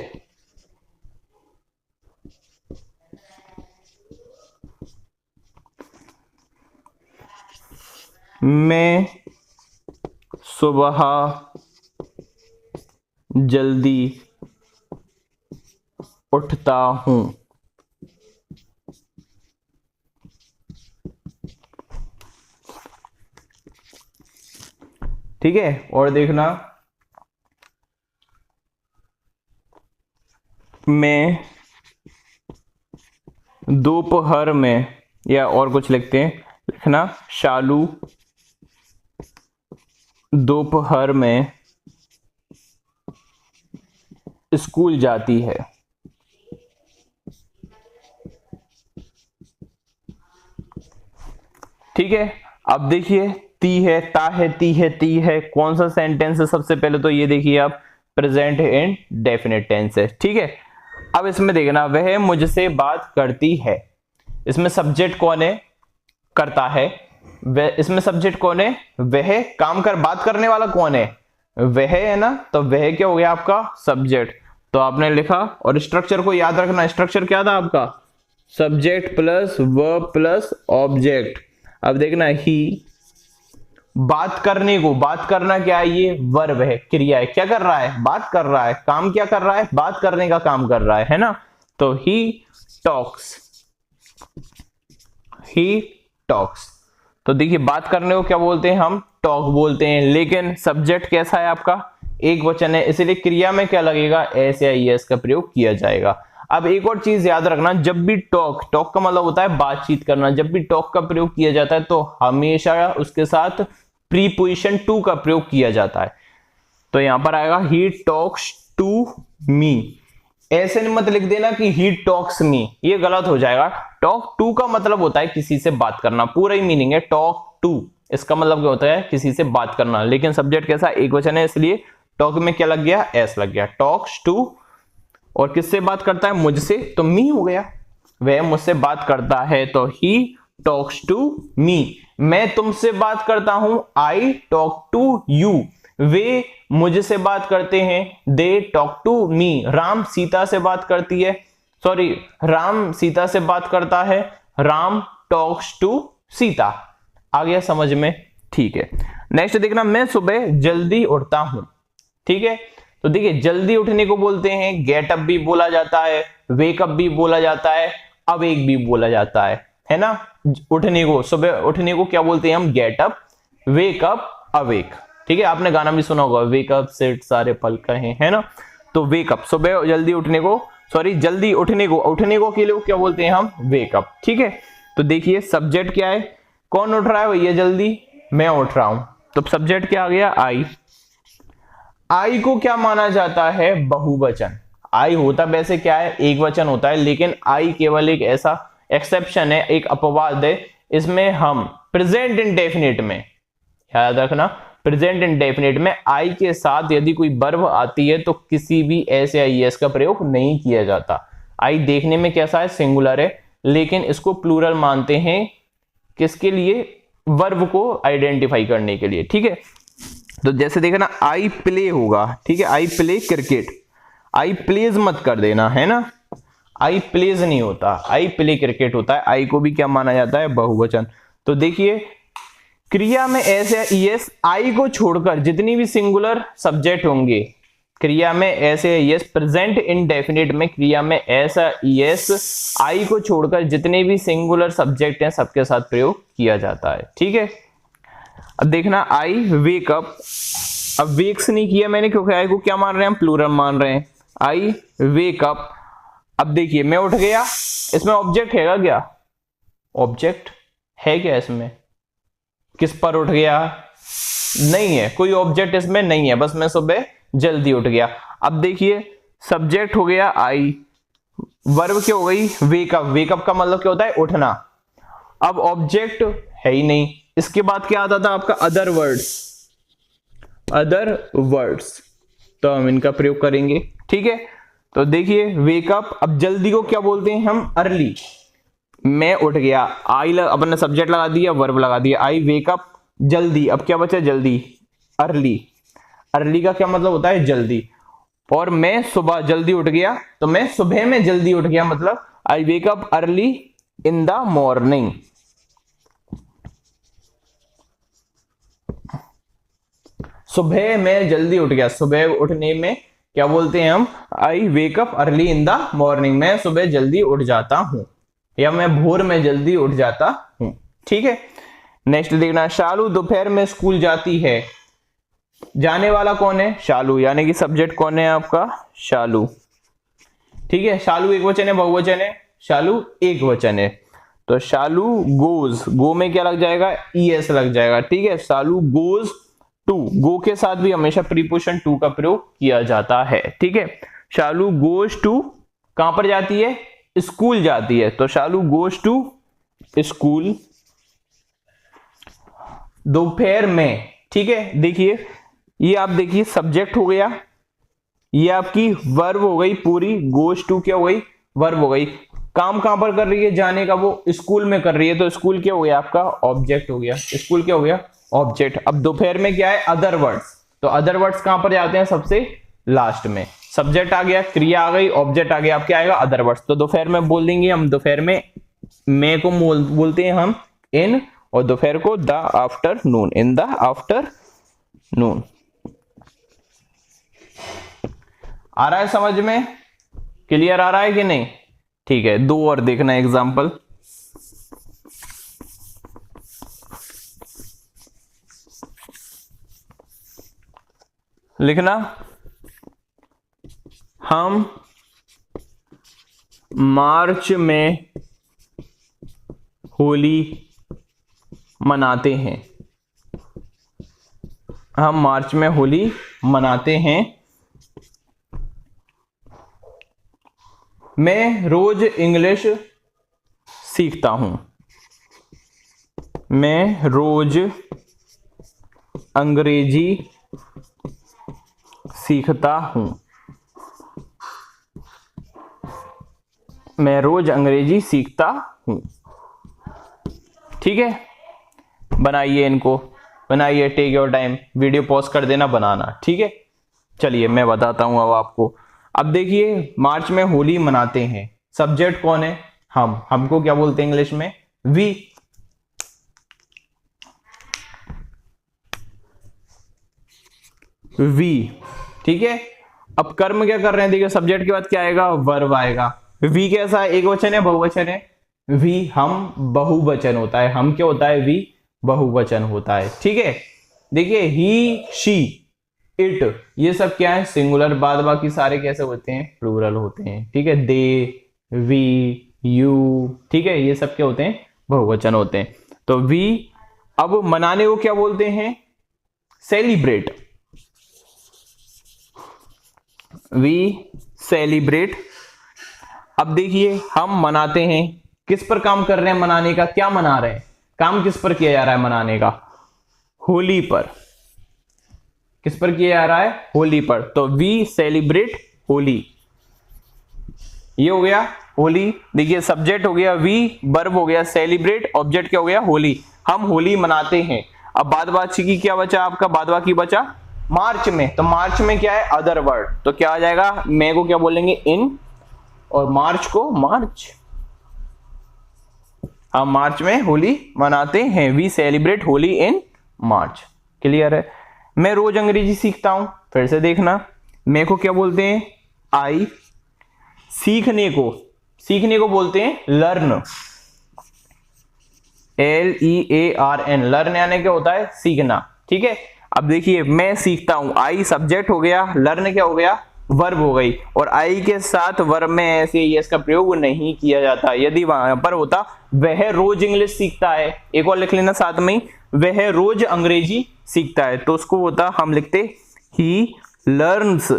मैं सुबह जल्दी उठता हूं। ठीक है, और देखना, मैं दोपहर में, या और कुछ लिखते हैं, लिखना शालू दोपहर में स्कूल जाती है। ठीक है, अब देखिए, ती है, ता है, ती है, ती है, कौन सा सेंटेंस है, सबसे पहले तो ये देखिए आप, प्रेजेंट एंड डेफिनेट टेंस है। ठीक है, अब इसमें देखना, वह मुझसे बात करती है, इसमें सब्जेक्ट कौन है, करता है। वह, इसमें सब्जेक्ट कौन है, वह, काम कर, बात करने वाला कौन है, वह है ना, तो वह क्या हो गया आपका सब्जेक्ट। तो आपने लिखा, और स्ट्रक्चर को याद रखना, स्ट्रक्चर क्या था आपका, subject plus verb plus object. अब देखना, ही, बात करने को, बात करना क्या है, ये वर्ब है, क्रिया है, क्या कर रहा है, बात कर रहा है, काम क्या कर रहा है, बात करने का काम कर रहा है ना। तो ही टॉक्स, ही टॉक्स। तो देखिए, बात करने को क्या बोलते हैं हम, टॉक बोलते हैं, लेकिन सब्जेक्ट कैसा है आपका, एक वचन है, इसलिए क्रिया में क्या लगेगा, एस या ईएस का प्रयोग किया जाएगा। अब एक और चीज याद रखना, जब भी टॉक, टॉक का मतलब होता है बातचीत करना, जब भी टॉक का प्रयोग किया जाता है तो हमेशा उसके साथ प्रीपोजिशन टू का प्रयोग किया जाता है। तो यहां पर आएगा, ही टॉक्स टू मी। ऐसे मत लिख देना कि ही टॉक्स मी, ये गलत हो जाएगा। टॉक टू का मतलब होता है किसी से बात करना, पूरा ही मीनिंग है टॉक टू, इसका मतलब क्या होता है, किसी से बात करना, लेकिन सब्जेक्ट कैसा, एक वचन है, इसलिए टॉक में क्या लग गया, एस लग गया, टॉक्स टू। और किससे बात करता है, मुझसे, तो मी हो गया, वह मुझसे बात करता है, तो ही टॉक्स टू मी। मैं तुमसे बात करता हूं, आई टॉक टू यू। वे मुझसे बात करते हैं, they talk to me. Ram Sita से बात करती है, सॉरी, राम सीता से बात करता है, राम टॉक्स टू सीता। आ गया समझ में, ठीक है। नेक्स्ट देखना, मैं सुबह जल्दी उठता हूं। ठीक है, तो देखिए, जल्दी उठने को बोलते हैं गेट अप भी बोला जाता है, वेक अप भी बोला जाता है, अवेक भी बोला जाता है ना। उठने को, सुबह उठने को क्या बोलते हैं हम, get up, wake up, awake. ठीक है, आपने गाना भी सुना होगा, वेक अप सेट सारे पल कहे, है ना। तो वेक अप, सुबह जल्दी उठने को, सॉरी जल्दी उठने को, उठने को के लिए क्या बोलते हैं हम, वेक अप। ठीक है, तो देखिए सब्जेक्ट क्या है, कौन उठ रहा है भैया जल्दी, मैं उठ रहा हूं, तो सब्जेक्ट क्या आ गया, आई। आई को क्या माना जाता है, बहुवचन। आई होता वैसे क्या है, एक वचन होता है, लेकिन आई केवल एक ऐसा एक्सेप्शन है, एक अपवाद है, इसमें हम प्रेजेंट इंडेफिनिट में, याद रखना, प्रेजेंट इंडेफिनिट में आई के साथ यदि कोई वर्ब आती है तो किसी भी एस या ईएस का प्रयोग नहीं किया जाता। आई देखने में कैसा है, सिंगुलर है, लेकिन इसको प्लूरल मानते हैं, किसके लिए, वर्ब को आइडेंटिफाई करने के लिए। ठीक है, तो जैसे देखना, आई प्ले होगा, ठीक है, I play cricket, I plays मत कर देना, है ना, आई प्लेज नहीं होता, आई प्ले क्रिकेट होता है। आई को भी क्या माना जाता है, बहुवचन। तो देखिए, क्रिया में एस या ईएस, आई को छोड़कर जितनी भी सिंगुलर सब्जेक्ट होंगे, क्रिया में ऐसे यस, प्रेजेंट इंडेफिनिट में क्रिया में ऐसा यस आई को छोड़कर जितने भी सिंगुलर सब्जेक्ट हैं सबके साथ प्रयोग किया जाता है। ठीक है, अब देखना आई वेक अप, अब वेक्स नहीं किया मैंने क्योंकि आई को क्या मान रहे हैं हम, प्लूरल मान रहे हैं। आई वेक अप, अब देखिए मैं उठ गया, इसमें ऑब्जेक्ट हैगा क्या, ऑब्जेक्ट है क्या इसमें, किस पर उठ गया, नहीं है, कोई ऑब्जेक्ट इसमें नहीं है, बस मैं सुबह जल्दी उठ गया। अब देखिए सब्जेक्ट हो गया आई, वर्ब क्या हो गई वेकअप, वेकअप का मतलब क्या होता है उठना। अब ऑब्जेक्ट है ही नहीं, इसके बाद क्या आता था आपका अदर वर्ड्स, अदर वर्ड्स, तो हम इनका प्रयोग करेंगे। ठीक है, तो देखिए वेकअप, अब जल्दी को क्या बोलते हैं हम, अर्ली। मैं उठ गया, आई अपने सब्जेक्ट लगा दिया, वर्ब लगा दिया, आई वेकअप जल्दी, अब क्या बचा जल्दी, अर्ली। अर्ली का क्या मतलब होता है जल्दी, और मैं सुबह जल्दी उठ गया, तो मैं सुबह में जल्दी उठ गया, मतलब I wake up early in the morning. सुबह में जल्दी उठ गया, सुबह उठने में क्या बोलते हैं हम, I wake up early in the morning, मैं सुबह जल्दी उठ जाता हूं, या मैं भोर में जल्दी उठ जाता हूं। ठीक है, नेक्स्ट देखना, शालू दोपहर में स्कूल जाती है, जाने वाला कौन है, शालू, यानी कि सब्जेक्ट कौन है आपका, शालू। ठीक है, शालू एक वचन है बहुवचन है, शालू एक वचन है, तो शालू गोज, गो में क्या लग जाएगा, ईएस लग जाएगा। ठीक है, शालू गोज टू, गो के साथ भी हमेशा प्रीपोजिशन टू का प्रयोग किया जाता है। ठीक है, शालू गोज टू, कहां पर जाती है, स्कूल जाती है, तो शालू गोज टू स्कूल दोपहर में। ठीक है, देखिए ये आप देखिए सब्जेक्ट हो गया, ये आपकी वर्ब हो गई पूरी, गोज टू क्या हो गई, वर्ब हो गई। काम कहां पर कर रही है, जाने का, वो स्कूल में कर रही है, तो स्कूल क्या हो गया आपका, ऑब्जेक्ट हो गया, स्कूल क्या हो गया, ऑब्जेक्ट। अब दोपहर में क्या है, अदर वर्ड्स, तो अदर वर्ड्स कहां पर जाते हैं, सबसे लास्ट में। सब्जेक्ट आ गया, क्रिया आ गई, ऑब्जेक्ट आ गया, अब क्या आएगा, अदर वर्ड्स। तो दोपहर में बोल देंगे हम, दोपहर में मैं को बोलते हैं हम इन, और दोपहर को the afternoon, in the afternoon. आ रहा है समझ में, क्लियर आ रहा है कि नहीं। ठीक है, दो और देखना एग्जांपल, लिखना, हम मार्च में होली मनाते हैं, हम मार्च में होली मनाते हैं। मैं रोज इंग्लिश सीखता हूं, मैं रोज अंग्रेजी सीखता हूं, मैं रोज अंग्रेजी सीखता हूं। ठीक है, बनाइए इनको, बनाइए, take your time, video pause कर देना, बनाना। ठीक है, चलिए मैं बताता हूं अब आपको। अब देखिए मार्च में होली मनाते हैं, सब्जेक्ट कौन है, हम, हमको क्या बोलते हैं इंग्लिश में, वी। वी, ठीक है। अब कर्म क्या कर रहे हैं, देखिए सब्जेक्ट के बाद क्या आएगा, वर्ब आएगा। वी कैसा है, एक वचन है बहुवचन है, वी हम बहुवचन होता है, हम क्या होता है, वी बहुवचन होता है। ठीक है, देखिए ही शी इट, ये सब क्या है, सिंगुलर, बाद बाकी सारे कैसे होते हैं, प्लूरल होते हैं। ठीक है, दे, वी, यू, ठीक है, ये सब क्या होते हैं, बहुवचन होते हैं। तो वी, अब मनाने को क्या बोलते हैं, सेलिब्रेट, वी सेलिब्रेट। अब देखिए हम मनाते हैं, किस पर काम कर रहे हैं, मनाने का, क्या मना रहे हैं, काम किस पर किया जा रहा है, मनाने का, होली पर, किस पर किया जा रहा है, होली पर, तो वी सेलिब्रेट होली, ये हो गया होली। देखिए सब्जेक्ट हो गया वी, वर्ब हो गया सेलिब्रेट, ऑब्जेक्ट क्या हो गया, होली, हम होली मनाते हैं। अब बाद बाकी की क्या बचा आपका, बाद बाकी बचा मार्च में, तो मार्च में क्या है, अदर वर्ड, तो क्या आ जाएगा, मे को क्या बोलेंगे, इन, और मार्च को मार्च, हम मार्च में होली मनाते हैं, we celebrate Holi in March. Clear है। मैं रोज अंग्रेजी सीखता हूं, फिर से देखना, मैं को क्या बोलते हैं? आई। सीखने को बोलते हैं लर्न, LEARN। लर्न यानी क्या होता है? सीखना। ठीक है, अब देखिए मैं सीखता हूं, आई सब्जेक्ट हो गया, लर्न क्या हो गया? वर्ब हो गई। और आई के साथ वर्ब में ऐसे यस का प्रयोग नहीं किया जाता। यदि वहां पर होता वह रोज इंग्लिश सीखता है, एक और लिख लेना साथ में ही, वह रोज अंग्रेजी सीखता है, तो उसको होता हम लिखते ही लर्न्स,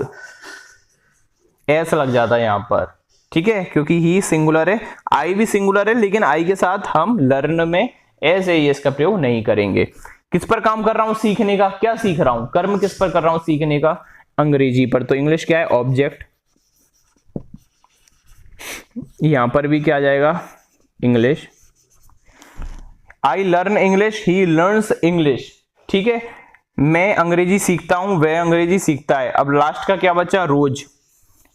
ऐसा लग जाता है यहां पर। ठीक है, क्योंकि ही सिंगुलर है, आई भी सिंगुलर है, लेकिन आई के साथ हम लर्न में ऐसे यस का प्रयोग नहीं करेंगे। किस पर काम कर रहा हूं? सीखने का। क्या सीख रहा हूं? कर्म किस पर कर रहा हूं? सीखने का, अंग्रेजी पर। तो इंग्लिश क्या है? ऑब्जेक्ट। यहां पर भी क्या आ जाएगा? English. I learn English, he learns English. ठीक है, मैं अंग्रेजी सीखता हूं, वह अंग्रेजी सीखता है। अब लास्ट का क्या बचा? रोज।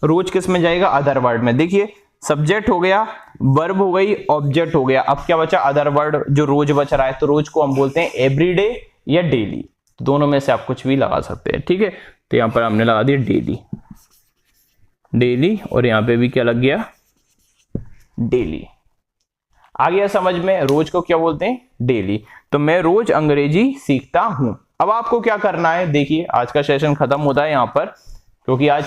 रोज किस में जाएगा? अदर वर्ड में। देखिए सब्जेक्ट हो गया, वर्ब हो गई, ऑब्जेक्ट हो गया, अब क्या बचा? अदर वर्ड, जो रोज बच रहा है। तो रोज को हम बोलते हैं एवरीडे या डेली, दोनों में से आप कुछ भी लगा सकते हैं। ठीक है, तो यहां पर हमने लगा दिया डेली, डेली, और यहां पे भी क्या लग गया? डेली। आ गया समझ में? रोज को क्या बोलते हैं? डेली। तो मैं रोज अंग्रेजी सीखता हूं। अब आपको क्या करना है? देखिए आज का सेशन खत्म होता है यहां पर, क्योंकि आज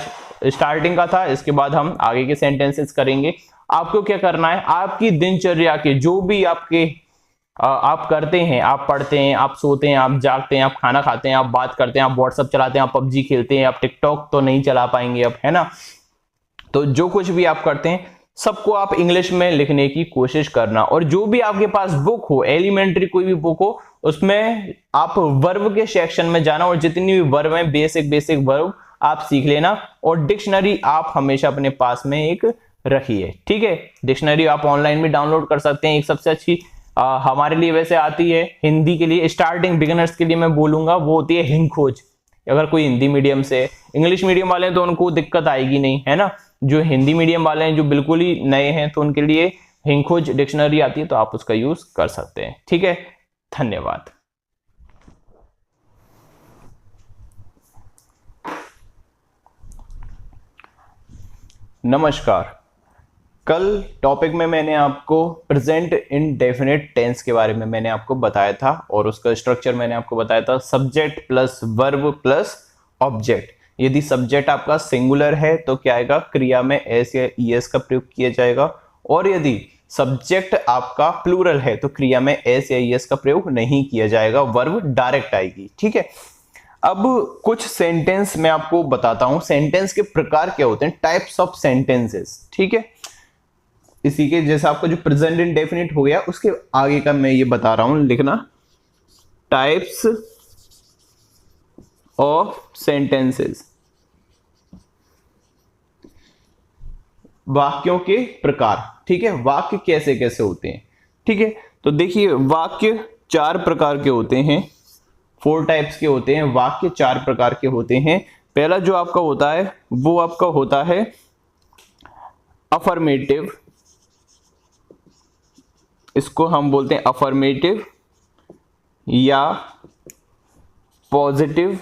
स्टार्टिंग का था, इसके बाद हम आगे के सेंटेंसेस करेंगे। आपको क्या करना है? आपकी दिनचर्या के जो भी आपके आप करते हैं, आप पढ़ते हैं, आप सोते हैं, आप जागते हैं, आप खाना खाते हैं, आप बात करते हैं, आप व्हाट्सएप चलाते हैं, आप पबजी खेलते हैं, आप टिकटॉक तो नहीं चला पाएंगे अब, है ना? तो जो कुछ भी आप करते हैं सबको आप इंग्लिश में लिखने की कोशिश करना। और जो भी आपके पास बुक हो, एलिमेंट्री कोई भी बुक हो, उसमें आप वर्ब के सेक्शन में जाना और जितनी भी वर्ब है, बेसिक वर्ब आप सीख लेना। और डिक्शनरी आप हमेशा अपने पास में एक रखिए। ठीक है, डिक्शनरी आप ऑनलाइन भी डाउनलोड कर सकते हैं। एक सबसे अच्छी हमारे लिए वैसे आती है हिंदी के लिए, स्टार्टिंग बिगिनर्स के लिए मैं बोलूंगा, वो होती है हिंदखोज। अगर कोई हिंदी मीडियम से, इंग्लिश मीडियम वाले हैं तो उनको दिक्कत आएगी नहीं, है ना? जो हिंदी मीडियम वाले हैं, जो बिल्कुल ही नए हैं, तो उनके लिए हिंदखोज डिक्शनरी आती है, तो आप उसका यूज कर सकते हैं। ठीक है, धन्यवाद। नमस्कार। कल टॉपिक में मैंने आपको प्रेजेंट इंडेफिनिट टेंस के बारे में मैंने आपको बताया था, और उसका स्ट्रक्चर मैंने आपको बताया था subject plus verb plus object. यदि सब्जेक्ट आपका सिंगुलर है तो क्या आएगा? क्रिया में एस या ईएस का प्रयोग किया जाएगा, और यदि सब्जेक्ट आपका प्लूरल है तो क्रिया में एस या ईएस का प्रयोग नहीं किया जाएगा, वर्ब डायरेक्ट आएगी। ठीक है, अब कुछ सेंटेंस मैं आपको बताता हूं, सेंटेंस के प्रकार क्या होते हैं, टाइप्स ऑफ सेंटेंसेस। ठीक है, इसी के जैसे आपका जो प्रेजेंट इंडेफिनिट हो गया, उसके आगे का मैं ये बता रहा हूं, लिखना टाइप्स ऑफ सेंटेंसेस, वाक्यों के प्रकार। ठीक है, वाक्य कैसे कैसे होते हैं। ठीक है, तो देखिए वाक्य 4 प्रकार के होते हैं, 4 टाइप्स के होते हैं। वाक्य 4 प्रकार के होते हैं। पहला जो आपका होता है वो आपका होता है अफर्मेटिव, इसको हम बोलते हैं अफर्मेटिव या पॉजिटिव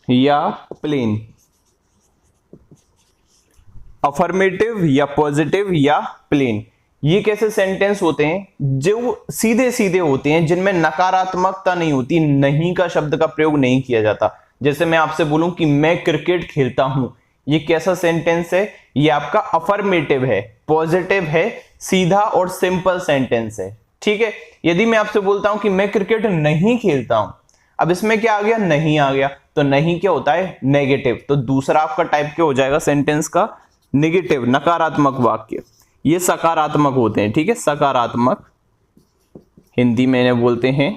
या प्लेन। अफर्मेटिव या पॉजिटिव या प्लेन, ये कैसे सेंटेंस होते हैं? जो सीधे सीधे होते हैं, जिनमें नकारात्मकता नहीं होती, नहीं का शब्द का प्रयोग नहीं किया जाता। जैसे मैं आपसे बोलूं कि मैं क्रिकेट खेलता हूं, ये कैसा सेंटेंस है? ये आपका अफर्मेटिव है, पॉजिटिव है, सीधा और सिंपल सेंटेंस है। ठीक है, यदि मैं आपसे बोलता हूं कि मैं क्रिकेट नहीं खेलता हूं, अब इसमें क्या आ गया? नहीं आ गया, तो नहीं क्या होता है? नेगेटिव। तो दूसरा आपका टाइप क्या हो जाएगा सेंटेंस का? नेगेटिव, नकारात्मक वाक्य। ये सकारात्मक होते हैं। ठीक है, सकारात्मक हिंदी में इन्हें बोलते हैं।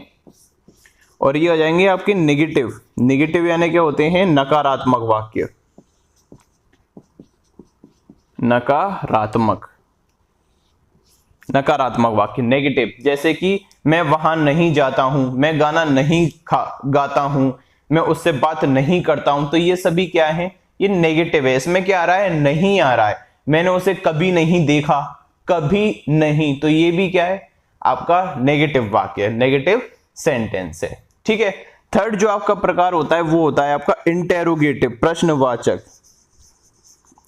और ये आ जाएंगे आपके नेगेटिव। नेगेटिव यानी क्या होते हैं? नकारात्मक वाक्य, नकारात्मक वाक्य नेगेटिव। जैसे कि मैं वहां नहीं जाता हूं, मैं गाना नहीं गाता हूं, मैं उससे बात नहीं करता हूं, तो ये सभी क्या है? ये नेगेटिव है। इसमें क्या आ रहा है? नहीं आ रहा है। मैंने उसे कभी नहीं देखा, कभी नहीं, तो ये भी क्या है? आपका नेगेटिव वाक्य है, नेगेटिव सेंटेंस है। ठीक है, थर्ड जो आपका प्रकार होता है वो होता है आपका इंटेरोगेटिव, प्रश्नवाचक,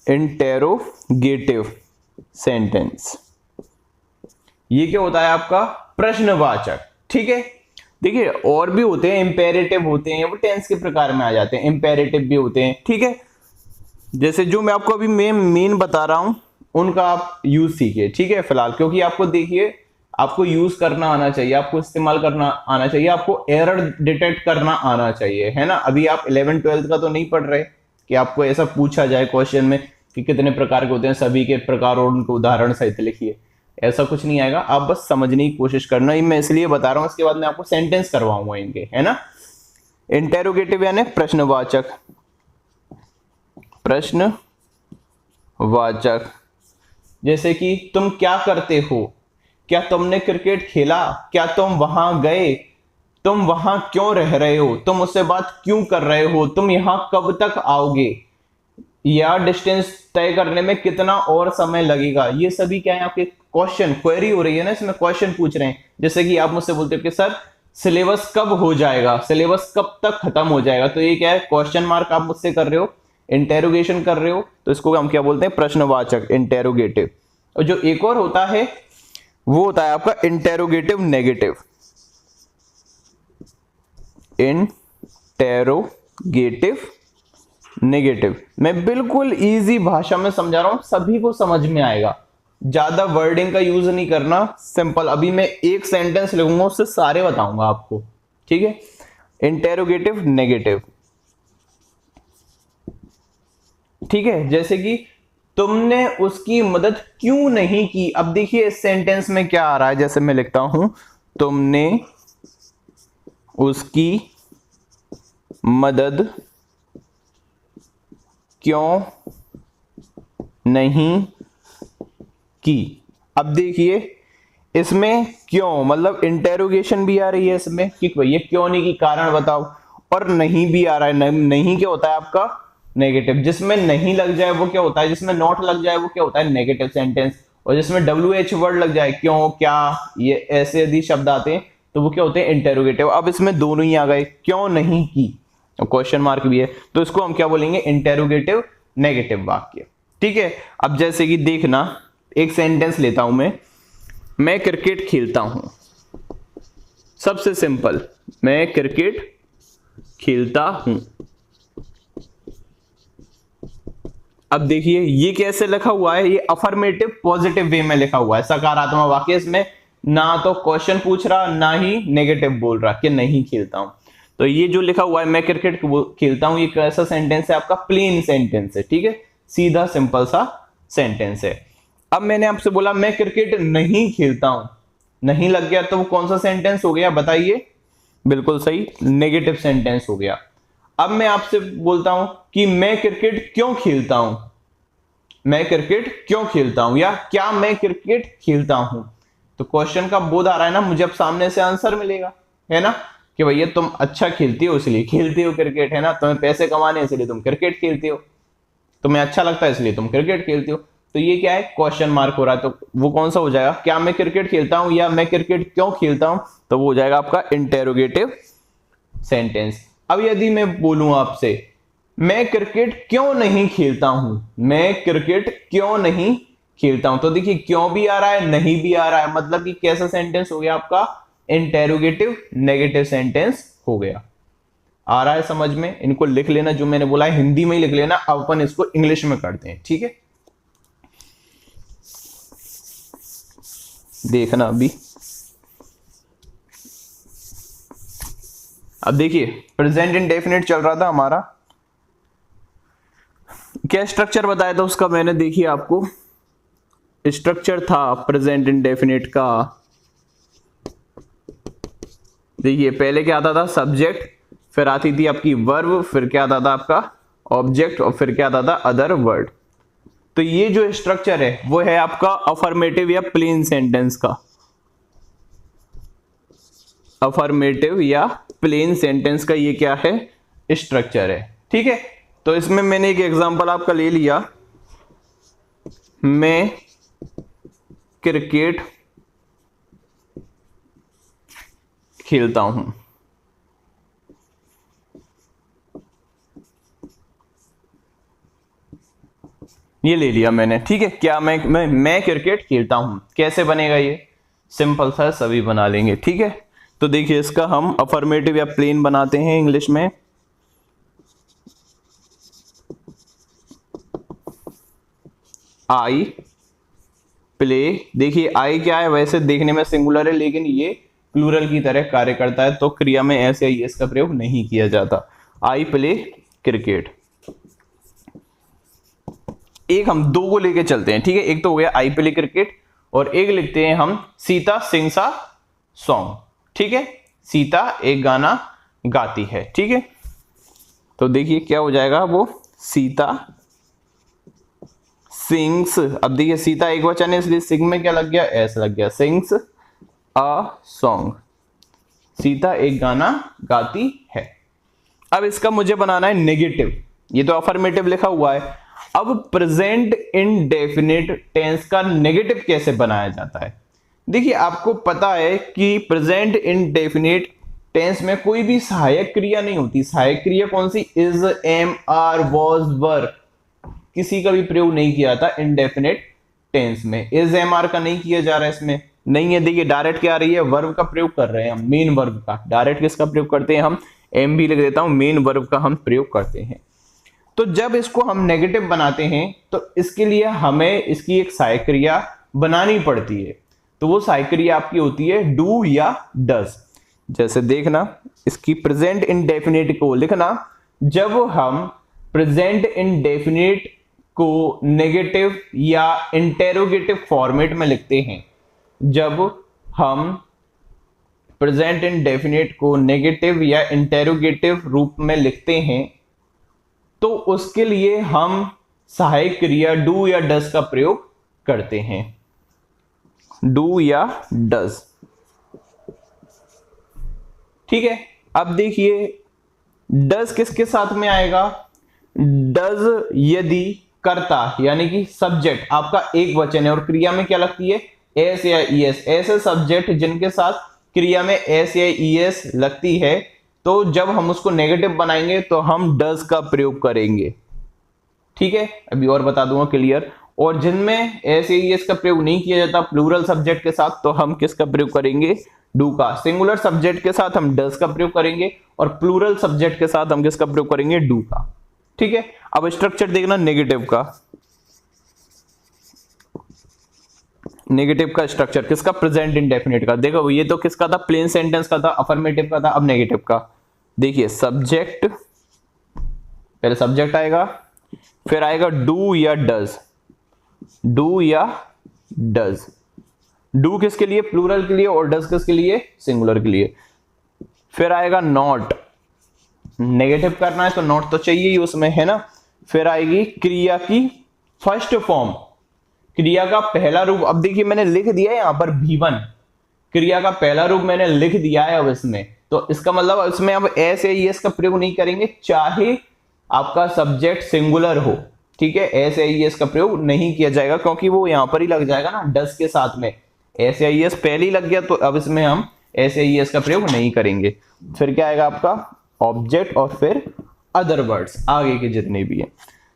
इंटेरोगेटिव सेंटेंस। ये क्या होता है आपका प्रश्नवाचक, ठीक है। देखिए और भी होते हैं, इंपेरेटिव होते हैं, वो टेंस के प्रकार में आ जाते हैं, इंपेरेटिव भी होते हैं, ठीक है। जैसे जो मैं आपको अभी मेन बता रहा हूं उनका आप यूज सीखिए, ठीक है फिलहाल, क्योंकि आपको देखिए आपको यूज करना आना चाहिए, आपको इस्तेमाल करना आना चाहिए, आपको एरर डिटेक्ट करना आना चाहिए, है ना। अभी आप 11 12 का तो नहीं पढ़ रहे कि आपको ऐसा पूछा जाए क्वेश्चन में कि कितने प्रकार के होते हैं, सभी के प्रकार और उनको उदाहरण सहित लिखिए, ऐसा कुछ नहीं आएगा। आप बस समझने की कोशिश करना, ये मैं इसलिए बता रहा हूं, इसके बाद मैं आपको सेंटेंस करवाऊंगा इनके, है ना। इंटेरोगेटिव यानी प्रश्नवाचक, प्रश्नवाचक। जैसे कि तुम क्या करते हो, क्या तुमने क्रिकेट खेला, क्या तुम वहां गए, तुम वहां क्यों रह रहे हो, तुम उससे बात क्यों कर रहे हो, तुम यहां कब तक आओगे, या डिस्टेंस तय करने में कितना और समय लगेगा। ये सभी क्या है आपके क्वेश्चन, क्वेरी हो रही है ना, इसमें क्वेश्चन पूछ रहे हैं। जैसे कि आप मुझसे बोलते हो कि सर सिलेबस कब हो जाएगा, सिलेबस कब तक खत्म हो जाएगा, तो ये क्या है क्वेश्चन मार्क आप मुझसे कर रहे हो, इंटेरोगेशन कर रहे हो, तो इसको हम क्या बोलते हैं प्रश्नवाचक, इंटेरोगेटिव। और जो एक और होता है वो होता है आपका इंटेरोगेटिव नेगेटिव, इंटेरोगेटिव नेगेटिव। मैं बिल्कुल इजी भाषा में समझा रहा हूं, सभी को समझ में आएगा, ज्यादा वर्डिंग का यूज नहीं करना, सिंपल। अभी मैं एक सेंटेंस लिखूंगा उससे सारे बताऊंगा आपको, ठीक है। इंटेरोगेटिव नेगेटिव, ठीक है। जैसे कि तुमने उसकी मदद क्यों नहीं की। अब देखिए इस सेंटेंस में क्या आ रहा है, जैसे मैं लिखता हूं तुमने उसकी मदद क्यों नहीं की। अब देखिए इसमें क्यों मतलब इंटेरोगेशन भी आ रही है इसमें कि भैया क्यों नहीं की, कारण बताओ, और नहीं भी आ रहा है। नहीं क्या होता है आपका नेगेटिव, जिसमें नहीं लग जाए वो क्या होता है, जिसमें नॉट लग जाए वो क्या होता है नेगेटिव सेंटेंस, और जिसमें WH वर्ड लग जाए, क्यों, क्या, ये ऐसे यदि शब्द आते हैं तो वो क्या होते हैं इंटेरोगेटिव। अब इसमें दोनों ही आ गए, क्यों नहीं की और क्वेश्चन मार्क भी है, तो इसको हम क्या बोलेंगे इंटेरोगेटिव नेगेटिव वाक्य, ठीक है। अब जैसे कि देखना एक सेंटेंस लेता हूं मैं क्रिकेट खेलता हूं, सबसे सिंपल, मैं क्रिकेट खेलता हूं। अब देखिए ये कैसे लिखा हुआ है, ये अफर्मेटिव पॉजिटिव वे में लिखा हुआ है, सकारात्मक वाक्य। इसमें ना तो क्वेश्चन पूछ रहा ना ही नेगेटिव बोल रहा कि नहीं खेलता हूं। तो ये जो लिखा हुआ है मैं क्रिकेट खेलता हूं, ये कैसा सेंटेंस है आपका प्लेन सेंटेंस है, ठीक है, सीधा सिंपल सा सेंटेंस है। अब मैंने आपसे बोला मैं क्रिकेट नहीं खेलता हूं, नहीं लग गया तो वो कौन सा सेंटेंस हो गया बताइए, बिल्कुल सही नेगेटिव सेंटेंस हो गया। अब मैं आपसे बोलता हूं कि मैं क्रिकेट क्यों खेलता हूं, मैं क्रिकेट क्यों खेलता हूं या क्या मैं क्रिकेट खेलता हूं, तो क्वेश्चन का बोध आ रहा है ना, मुझे अब सामने से आंसर मिलेगा, है ना, कि भैया तुम अच्छा खेलती हो इसलिए खेलती हो क्रिकेट, है ना, तुम्हें पैसे कमाने इसलिए तुम क्रिकेट खेलती हो, तुम्हें अच्छा लगता है इसलिए तुम क्रिकेट खेलती हो। तो ये क्या है क्वेश्चन मार्क हो रहा है, तो वो कौन सा हो जाएगा, क्या मैं क्रिकेट खेलता हूं या मैं क्रिकेट क्यों खेलता हूं, तो वो हो जाएगा आपका इंटेरोगेटिव सेंटेंस। अब यदि मैं बोलूं आपसे मैं क्रिकेट क्यों नहीं खेलता हूं, मैं क्रिकेट क्यों नहीं खेलता हूं, तो देखिए क्यों भी आ रहा है नहीं भी आ रहा है, मतलब कि कैसा सेंटेंस हो गया आपका इंटेरोगेटिव नेगेटिव सेंटेंस हो गया। आ रहा है समझ में, इनको लिख लेना, जो मैंने बोला है हिंदी में ही लिख लेना, अब अपन इसको इंग्लिश में करते हैं, ठीक है। देखना अभी, अब देखिए प्रेजेंट इंडेफिनिट चल रहा था हमारा, क्या स्ट्रक्चर बताया था उसका मैंने, देखिए आपको स्ट्रक्चर था प्रेजेंट इंडेफिनिट का, देखिए पहले क्या आता था सब्जेक्ट, फिर आती थी आपकी वर्ब, फिर क्या आता था आपका ऑब्जेक्ट, और फिर क्या आता था अदर वर्ड। तो ये जो स्ट्रक्चर है वो है आपका अफर्मेटिव या प्लेन सेंटेंस का, अफर्मेटिव या प्लेन सेंटेंस का ये क्या है स्ट्रक्चर है, ठीक है। तो इसमें मैंने एक एग्जांपल आपका ले लिया, मैं क्रिकेट खेलता हूं, ये ले लिया मैंने, ठीक है। क्या मैं क्रिकेट खेलता हूं, कैसे बनेगा ये? सिंपल सा सभी बना लेंगे, ठीक है। तो देखिए इसका हम अफर्मेटिव या प्लेन बनाते हैं इंग्लिश में। आई प्ले, देखिए आई क्या है, वैसे देखने में सिंगुलर है लेकिन ये प्लूरल की तरह कार्य करता है, तो क्रिया में ऐसे ही इसका प्रयोग नहीं किया जाता। आई प्ले क्रिकेट। एक हम दो को लेके चलते हैं, ठीक है। एक तो हो गया आई प्ले क्रिकेट, और एक लिखते हैं हम सीता सिंग्स अ सॉन्ग, ठीक है। सीता एक गाना गाती है, ठीक है। तो देखिए क्या हो जाएगा, वो सीता सिंग्स, अब देखिए सीता एक वचन है इसलिए सिंग में क्या लग गया, एस लग गया, सिंग्स अ सॉन्ग, सीता एक गाना गाती है। अब इसका मुझे बनाना है नेगेटिव, ये तो अफर्मेटिव लिखा हुआ है। अब प्रेजेंट इंडेफिनिट टेंस का नेगेटिव कैसे बनाया जाता है? देखिए आपको पता है कि प्रेजेंट इंडेफिनिट टेंस में कोई भी सहायक क्रिया नहीं होती। सहायक क्रिया कौन सी? इज, एम, आर, वॉज, वर, किसी का भी प्रयोग नहीं किया जाता इंडेफिनिट टेंस में। इज, एम, आर का नहीं किया जा रहा है, इसमें नहीं है। देखिए डायरेक्ट क्या आ रही है, वर्ब का प्रयोग कर रहे हैं हम, मेन वर्ब का। डायरेक्ट किसका प्रयोग करते हैं हम? एम भी लिख देता हूं, मेन वर्ब का हम प्रयोग करते हैं। तो जब इसको हम नेगेटिव बनाते हैं तो इसके लिए हमें इसकी एक सहायक क्रिया बनानी पड़ती है। तो वो सहायक क्रिया आपकी होती है डू या डज। जैसे देखना, इसकी प्रेजेंट इंडेफिनिट को लिखना, जब हम प्रेजेंट इंडेफिनिट को नेगेटिव या इंटेरोगेटिव फॉर्मेट में लिखते हैं, जब हम प्रेजेंट इंडेफिनिट को नेगेटिव या इंटेरोगेटिव रूप में लिखते हैं, तो उसके लिए हम सहायक क्रिया डू या डज का प्रयोग करते हैं। डू या डज, ठीक है। अब देखिए डज किसके साथ में आएगा? डज यदि कर्ता यानी कि सब्जेक्ट आपका एक वचन है और क्रिया में क्या लगती है? एस या ईएस। ऐसे सब्जेक्ट जिनके साथ क्रिया में एस या ईएस लगती है, तो जब हम उसको नेगेटिव बनाएंगे तो हम डज का प्रयोग करेंगे, ठीक है। अभी और बता दूंगा क्लियर। और जिनमें एस या ईएस का प्रयोग नहीं किया जाता प्लूरल सब्जेक्ट के साथ, तो हम किसका प्रयोग करेंगे? डू का। सिंगुलर सब्जेक्ट के साथ हम डज का प्रयोग करेंगे और प्लूरल सब्जेक्ट के साथ हम किसका प्रयोग करेंगे? डू का, ठीक है। अब स्ट्रक्चर देखना नेगेटिव का। नेगेटिव का स्ट्रक्चर किसका? प्रेजेंट इंडेफिनिट का। देखो ये तो किसका था? प्लेन सेंटेंस का था, अफर्मेटिव का था। अब नेगेटिव का देखिए, सब्जेक्ट, पहले सब्जेक्ट आएगा, फिर आएगा डू या डज। डू या डज, डू किसके लिए? प्लूरल के लिए, और डज किसके लिए? सिंगुलर के लिए। फिर आएगा नॉट, नेगेटिव करना है तो नॉट तो चाहिए ही उसमें, है ना। फिर आएगी क्रिया की फर्स्ट फॉर्म, क्रिया का पहला रूप। अब देखिए मैंने लिख दिया है यहां पर V1, क्रिया का पहला रूप मैंने लिख दिया है अब इसमें, तो इसका मतलब इसमें अब एस या ईएस का प्रयोग नहीं करेंगे, चाहे आपका सब्जेक्ट सिंगुलर हो, ठीक है। एस या ईएस का प्रयोग नहीं किया जाएगा क्योंकि वो यहां पर ही लग जाएगा ना डस के साथ में। एस या ईएस पहले ही लग गया, तो अब इसमें हम एस या ईएस का प्रयोग नहीं करेंगे। फिर क्या आएगा आपका? ऑब्जेक्ट, और फिर अदर वर्ड्स आगे के जितने भी हैं।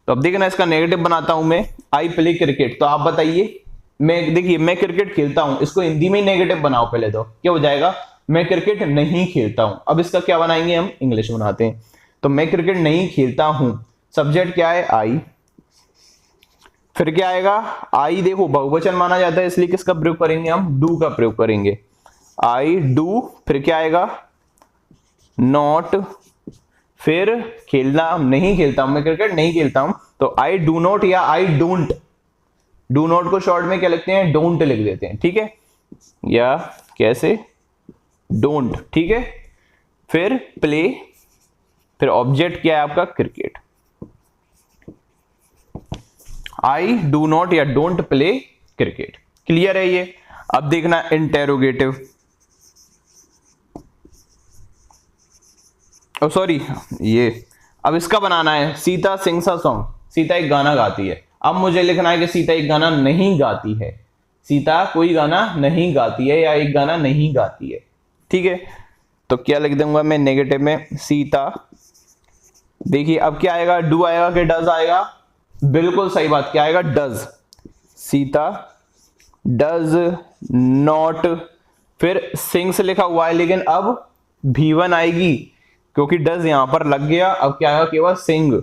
तो अब देखना इसका नेगेटिव बनाता हूं मैं, आई प्ले क्रिकेट। तो आप बताइए, मैं देखिए मैं क्रिकेट खेलता हूं, इसको हिंदी में नेगेटिव बनाओ पहले, तो क्या हो जाएगा? मैं क्रिकेट नहीं खेलता हूं। अब इसका क्या बनाएंगे हम? इंग्लिश बनाते हैं। तो मैं क्रिकेट नहीं खेलता हूं, सब्जेक्ट क्या है? आई। फिर क्या आएगा? आई देखो बहुवचन माना जाता है इसलिए किसका प्रयोग करेंगे हम? डू का प्रयोग करेंगे। I do. फिर क्या आएगा? नॉट। फिर खेलना, नहीं खेलता हूं मैं क्रिकेट, नहीं खेलता हूं, तो आई डू नॉट या आई डोंट। डू नॉट को शॉर्ट में क्या लिखते हैं? डोंट लिख देते हैं, ठीक है। या कैसे? डोंट, ठीक है। फिर प्ले, फिर ऑब्जेक्ट क्या है आपका? क्रिकेट। आई डू नॉट या डोंट प्ले क्रिकेट। क्लियर है ये? अब देखना इंटेरोगेटिव, सॉरी ये, अब इसका बनाना है Sita sings a song. Sita एक गाना गाती है। अब मुझे लिखना है कि सीता एक गाना नहीं गाती है। सीता कोई गाना नहीं गाती है या एक गाना नहीं गाती है, ठीक है। तो क्या लिख दूंगा मैं नेगेटिव में? सीता। देखिए अब क्या आएगा? डू आएगा कि डज आएगा? बिल्कुल सही बात, क्या आएगा? डज। सीता डज नॉट, फिर सिंग्स लिखा हुआ है लेकिन अब V1 आएगी क्योंकि डज यहां पर लग गया। अब क्या आएगा? केवल सिंग,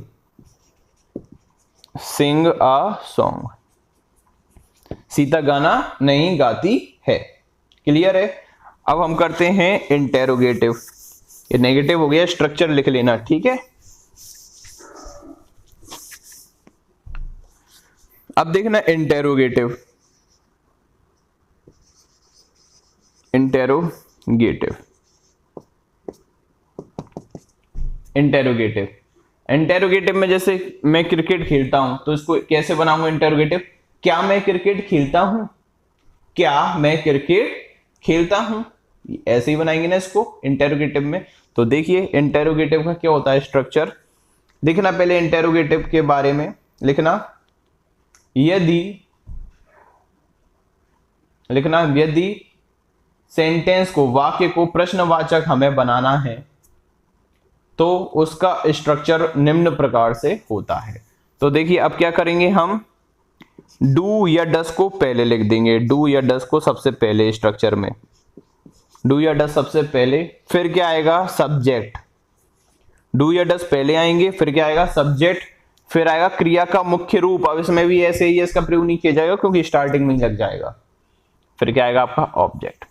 सिंग अ सॉन्ग। सीता गाना नहीं गाती है। क्लियर है? अब हम करते हैं इंटेरोगेटिव। ये नेगेटिव हो गया, स्ट्रक्चर लिख लेना, ठीक है। अब देखना इंटेरोगेटिव, इंटेरोगेटिव, इंटेरोगेटिव। इंटेरोगेटिव में जैसे मैं क्रिकेट खेलता हूं तो इसको कैसे बनाऊंगा इंटेरोगेटिव? क्या मैं क्रिकेट खेलता हूं? क्या मैं क्रिकेट खेलता हूं? ऐसे ही बनाएंगे ना इसको इंटेरोगेटिव में। तो देखिए इंटेरोगेटिव का क्या होता है स्ट्रक्चर, लिखना पहले इंटेरोगेटिव के बारे में। लिखना यदि सेंटेंस को, वाक्य को प्रश्नवाचक हमें बनाना है तो उसका स्ट्रक्चर निम्न प्रकार से होता है। तो देखिए अब क्या करेंगे हम, डू या डस को पहले लिख देंगे, डू या डस को सबसे पहले स्ट्रक्चर में, डू या डस सबसे पहले, फिर क्या आएगा? सब्जेक्ट। डू या डस पहले आएंगे, फिर क्या आएगा? सब्जेक्ट, फिर आएगा क्रिया का मुख्य रूप। अब इसमें भी ऐसे ही इसका प्रयोग नहीं किया जाएगा क्योंकि स्टार्टिंग में लग जाएगा। फिर क्या आएगा? आपका ऑब्जेक्ट।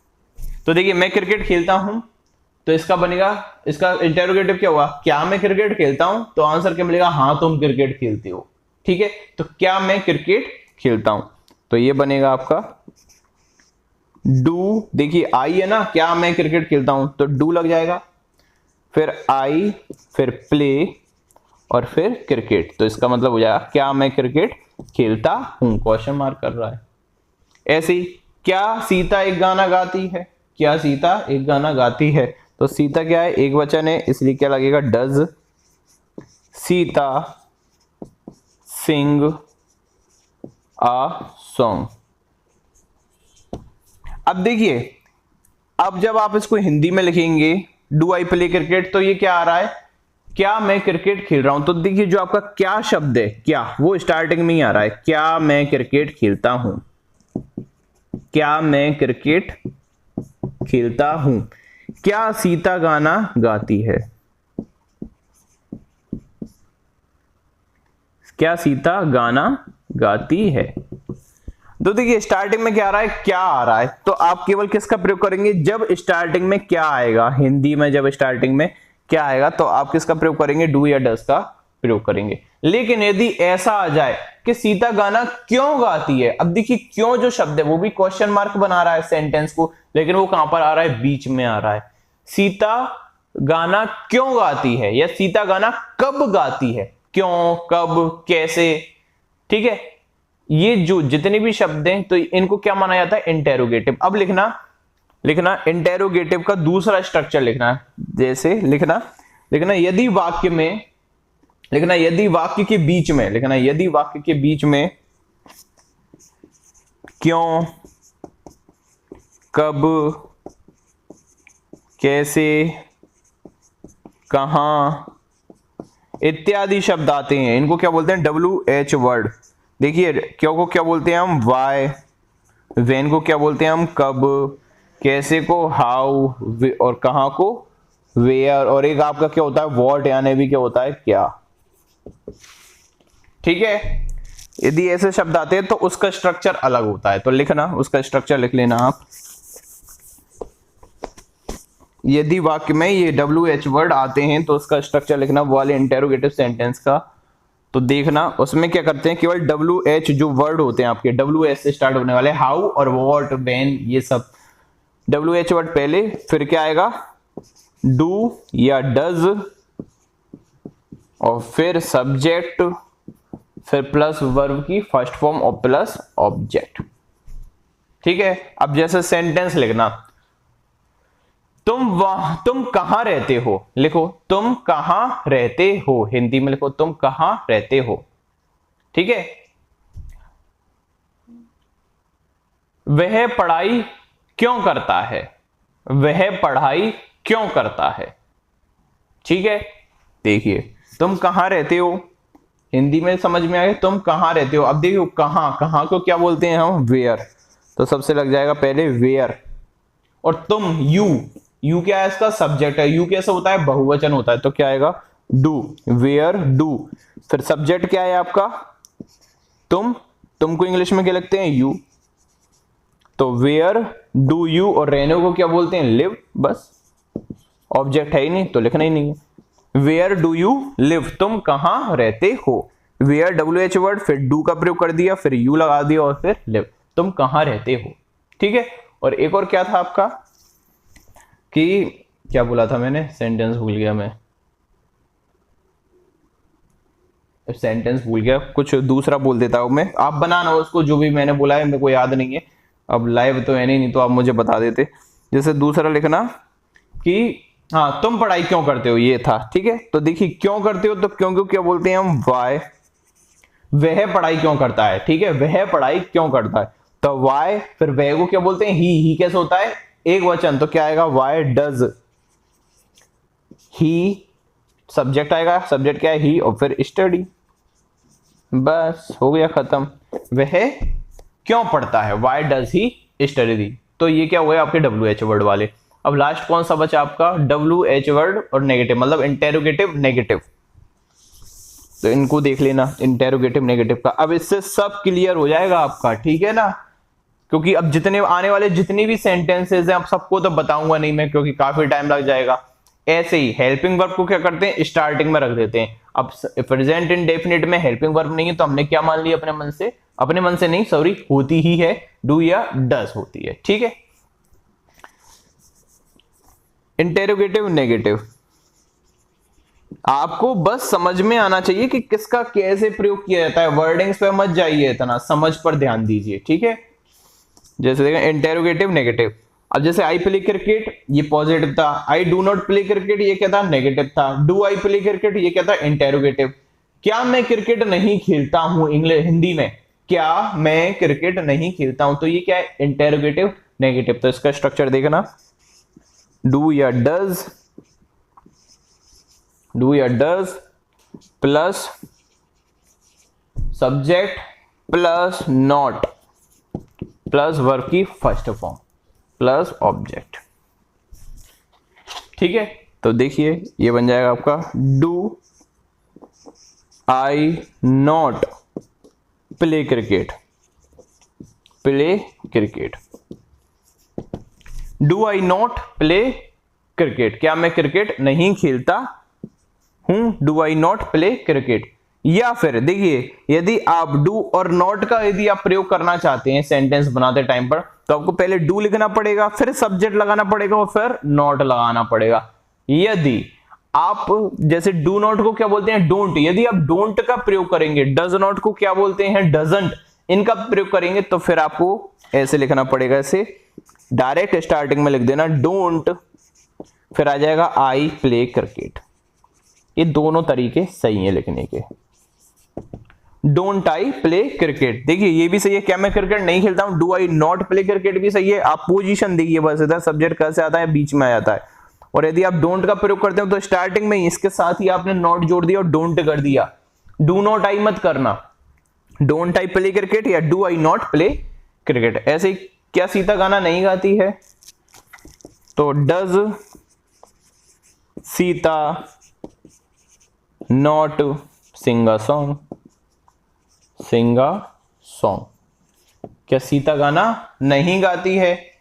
तो देखिए मैं क्रिकेट खेलता हूं तो इसका बनेगा, इसका इंटेरोगेटिव क्या हुआ? क्या मैं क्रिकेट खेलता हूं? तो आंसर क्या मिलेगा? हाँ तुम क्रिकेट खेलते हो, ठीक है। तो क्या मैं क्रिकेट खेलता हूं, तो ये बनेगा आपका डू। देखिए आई है ना, क्या मैं क्रिकेट खेलता हूं, तो डू लग जाएगा, फिर आई, फिर प्ले और फिर क्रिकेट। तो इसका मतलब हो जाएगा क्या मैं क्रिकेट खेलता हूं, क्वेश्चन मार्क कर रहा है। ऐसे ही क्या सीता एक गाना गाती है? क्या सीता एक गाना गाती है? तो सीता क्या है? एक वचन है, इसलिए क्या लगेगा? Does Sita sing a song. अब देखिए, अब जब आप इसको हिंदी में लिखेंगे डू आई प्ले क्रिकेट, तो ये क्या आ रहा है? क्या मैं क्रिकेट खेल रहा हूं। तो देखिए जो आपका क्या शब्द है, क्या, वो स्टार्टिंग में ही आ रहा है, क्या मैं क्रिकेट खेलता हूं, क्या मैं क्रिकेट खेलता हूं। क्या सीता गाना गाती है, क्या सीता गाना गाती है। तो देखिए स्टार्टिंग में क्या आ रहा है? क्या आ रहा है। तो आप केवल किसका प्रयोग करेंगे? जब स्टार्टिंग में क्या आएगा, हिंदी में जब स्टार्टिंग में क्या आएगा तो आप किसका प्रयोग करेंगे? डू या डस का प्रयोग करेंगे। लेकिन यदि ऐसा आ जाए कि सीता गाना क्यों गाती है, अब देखिए क्यों जो शब्द है वो भी क्वेश्चन मार्क बना रहा है सेंटेंस को, लेकिन वो कहां पर आ रहा है? बीच में आ रहा है। सीता गाना क्यों गाती है या सीता गाना कब गाती है, क्यों, कब, कैसे, ठीक है। ये जो जितने भी शब्द हैं तो इनको क्या माना जाता है? इंटेरोगेटिव। अब लिखना इंटेरोगेटिव का दूसरा स्ट्रक्चर लिखना है। जैसे लिखना यदि वाक्य में, लिखना यदि वाक्य के बीच में, लिखना यदि वाक्य के बीच में क्यों, कब, कैसे, कहां इत्यादि शब्द आते हैं, इनको क्या बोलते हैं? WH word. देखिए क्यों को क्या बोलते हैं हम? वाई, वेन को क्या बोलते हैं हम? कब, कैसे को हाउ, और कहां को वेयर, और एक आपका क्या होता है? व्हाट, यानी भी क्या होता है? क्या, ठीक है। यदि ऐसे शब्द आते हैं तो उसका स्ट्रक्चर अलग होता है, तो लिखना उसका स्ट्रक्चर लिख लेना आप। यदि वाक्य में ये WH वर्ड आते हैं तो उसका स्ट्रक्चर लिखना, वो वाले इंटेरोगेटिव सेंटेंस का। तो देखना उसमें क्या करते हैं, केवल WH जो वर्ड होते हैं आपके, WH से स्टार्ट होने वाले, हाउ और व्हाट, व्हेन, ये सब WH वर्ड पहले, फिर क्या आएगा? डू या डज, और फिर सब्जेक्ट, फिर प्लस वर्ब की फर्स्ट फॉर्म और प्लस ऑब्जेक्ट, ठीक है। अब जैसे सेंटेंस लिखना, तुम कहां रहते हो, लिखो तुम कहां रहते हो, हिंदी में लिखो तुम कहां रहते हो, ठीक है। वह पढ़ाई क्यों करता है, वह पढ़ाई क्यों करता है, ठीक है। देखिए तुम कहां रहते हो, हिंदी में समझ में आ गया, तुम कहाँ रहते हो। अब देखियो कहाँ, कहाँ को क्या बोलते हैं हम, वेयर। तो सबसे लग जाएगा पहले वेयर। और तुम, यू क्या है, इसका सब्जेक्ट है। यू कैसे होता है, बहुवचन होता है, तो क्या आएगा, डू, वेयर डू। फिर सब्जेक्ट क्या है आपका, तुमको इंग्लिश में क्या लगते हैं, यू। तो वेयर डू यू, और रहने को क्या बोलते हैं, लिव। बस ऑब्जेक्ट है ही नहीं तो लिखना ही नहीं है। वेयर डू यू लिव, तुम कहां रहते हो। वेयर WH वर्ड, फिर डू का प्रयोग कर दिया, फिर यू लगा दिया, और फिर लिव, तुम कहां रहते हो। ठीक है। और एक और क्या था आपका, कि क्या बोला था मैंने, सेंटेंस भूल गया मैं, सेंटेंस भूल गया, कुछ दूसरा बोल देता हूं मैं, आप बनाना उसको, जो भी मैंने बोला है मेरे को याद नहीं है। अब लाइव तो है नहीं तो आप मुझे बता देते। जैसे दूसरा लिखना कि हाँ, तुम पढ़ाई क्यों करते हो, ये था। ठीक है। तो देखिए क्यों करते हो, तो क्यों क्या बोलते हैं हम, वाई। वह पढ़ाई क्यों करता है, ठीक है, वह पढ़ाई क्यों करता है, तो वाई। फिर वह को क्या बोलते हैं, ही कैसे होता है, एक वचन, तो क्या आएगा, वाई डज ही। सब्जेक्ट आएगा, सब्जेक्ट क्या है, ही, और फिर स्टडी। बस हो गया खत्म। वह क्यों पढ़ता है, वाई डज ही स्टडी। तो ये क्या हुआ आपके WH वर्ड वाले। अब लास्ट कौन सा बचा आपका, WH वर्ड और नेगेटिव, मतलब इंटेरोगेटिव नेगेटिव। तो इनको देख लेना, इंटेरोगेटिव नेगेटिव का। अब इससे सब क्लियर हो जाएगा आपका, ठीक है ना। क्योंकि अब जितने आने वाले जितनी भी सेंटेंसेस हैं, अब सबको तो बताऊंगा नहीं मैं, क्योंकि काफी टाइम लग जाएगा। ऐसे ही हेल्पिंग वर्ब को क्या करते हैं, स्टार्टिंग में रख देते हैं। अब प्रेजेंट इंडेफिनिट में हेल्पिंग वर्ब नहीं है, तो हमने क्या मान लिया अपने मन से नहीं, सॉरी, होती ही है, डू या डज होती है। ठीक है। इंटेरोगेटिव नेगेटिव, आपको बस समझ में आना चाहिए कि किसका कैसे प्रयोग किया जाता है। वर्डिंग्स पे मत जाइए, इतना समझ पर ध्यान दीजिए। ठीक है। जैसे देखें इंटेरोगेटिव नेगेटिव। अब जैसे आई प्ले क्रिकेट, ये पॉजिटिव था। I do not play cricket, ये क्या था, नेगेटिव था। डू आई प्ले क्रिकेट, ये क्या था, इंटेरोगेटिव। क्या मैं क्रिकेट नहीं खेलता हूं, इंग्लिश हिंदी में, क्या मैं क्रिकेट नहीं खेलता हूं, तो ये क्या है, इंटेरोगेटिव नेगेटिव। तो इसका स्ट्रक्चर देखना, डू या does plus subject plus not plus verb की फर्स्ट फॉर्म प्लस ऑब्जेक्ट। ठीक है। तो देखिए ये बन जाएगा आपका, do I not play cricket, do I not play cricket, क्या मैं क्रिकेट नहीं खेलता हूं, do I not play cricket. या फिर देखिए, यदि आप डू और नॉट का यदि आप प्रयोग करना चाहते हैं सेंटेंस बनाते टाइम पर, तो आपको पहले डू लिखना पड़ेगा, फिर सब्जेक्ट लगाना पड़ेगा, और फिर नॉट लगाना पड़ेगा। यदि आप जैसे डू नॉट को क्या बोलते हैं, डोंट, यदि आप डोंट का प्रयोग करेंगे, डज नॉट को क्या बोलते हैं, डजंट, इनका प्रयोग करेंगे, तो फिर आपको ऐसे लिखना पड़ेगा, ऐसे डायरेक्ट स्टार्टिंग में लिख देना डोंट, फिर आ जाएगा आई प्ले क्रिकेट। ये दोनों तरीके सही है लिखने के। डोंट आई प्ले क्रिकेट, देखिए ये भी सही है, क्या मैं क्रिकेट नहीं खेलता हूं, do I not play cricket भी सही है। आप पोजीशन देखिए, बस इधर सब्जेक्ट कैसे आता है, बीच में आ जाता है। और यदि आप डोंट का प्रयोग करते हो तो स्टार्टिंग में इसके साथ ही आपने नॉट जोड़ दिया और डोंट कर दिया। डू नॉट आई मत करना, डोंट आई प्ले क्रिकेट या do I not play cricket. ऐसे ही क्या सीता गाना नहीं गाती है, तो does Sita not sing a song, क्या सीता गाना नहीं गाती है।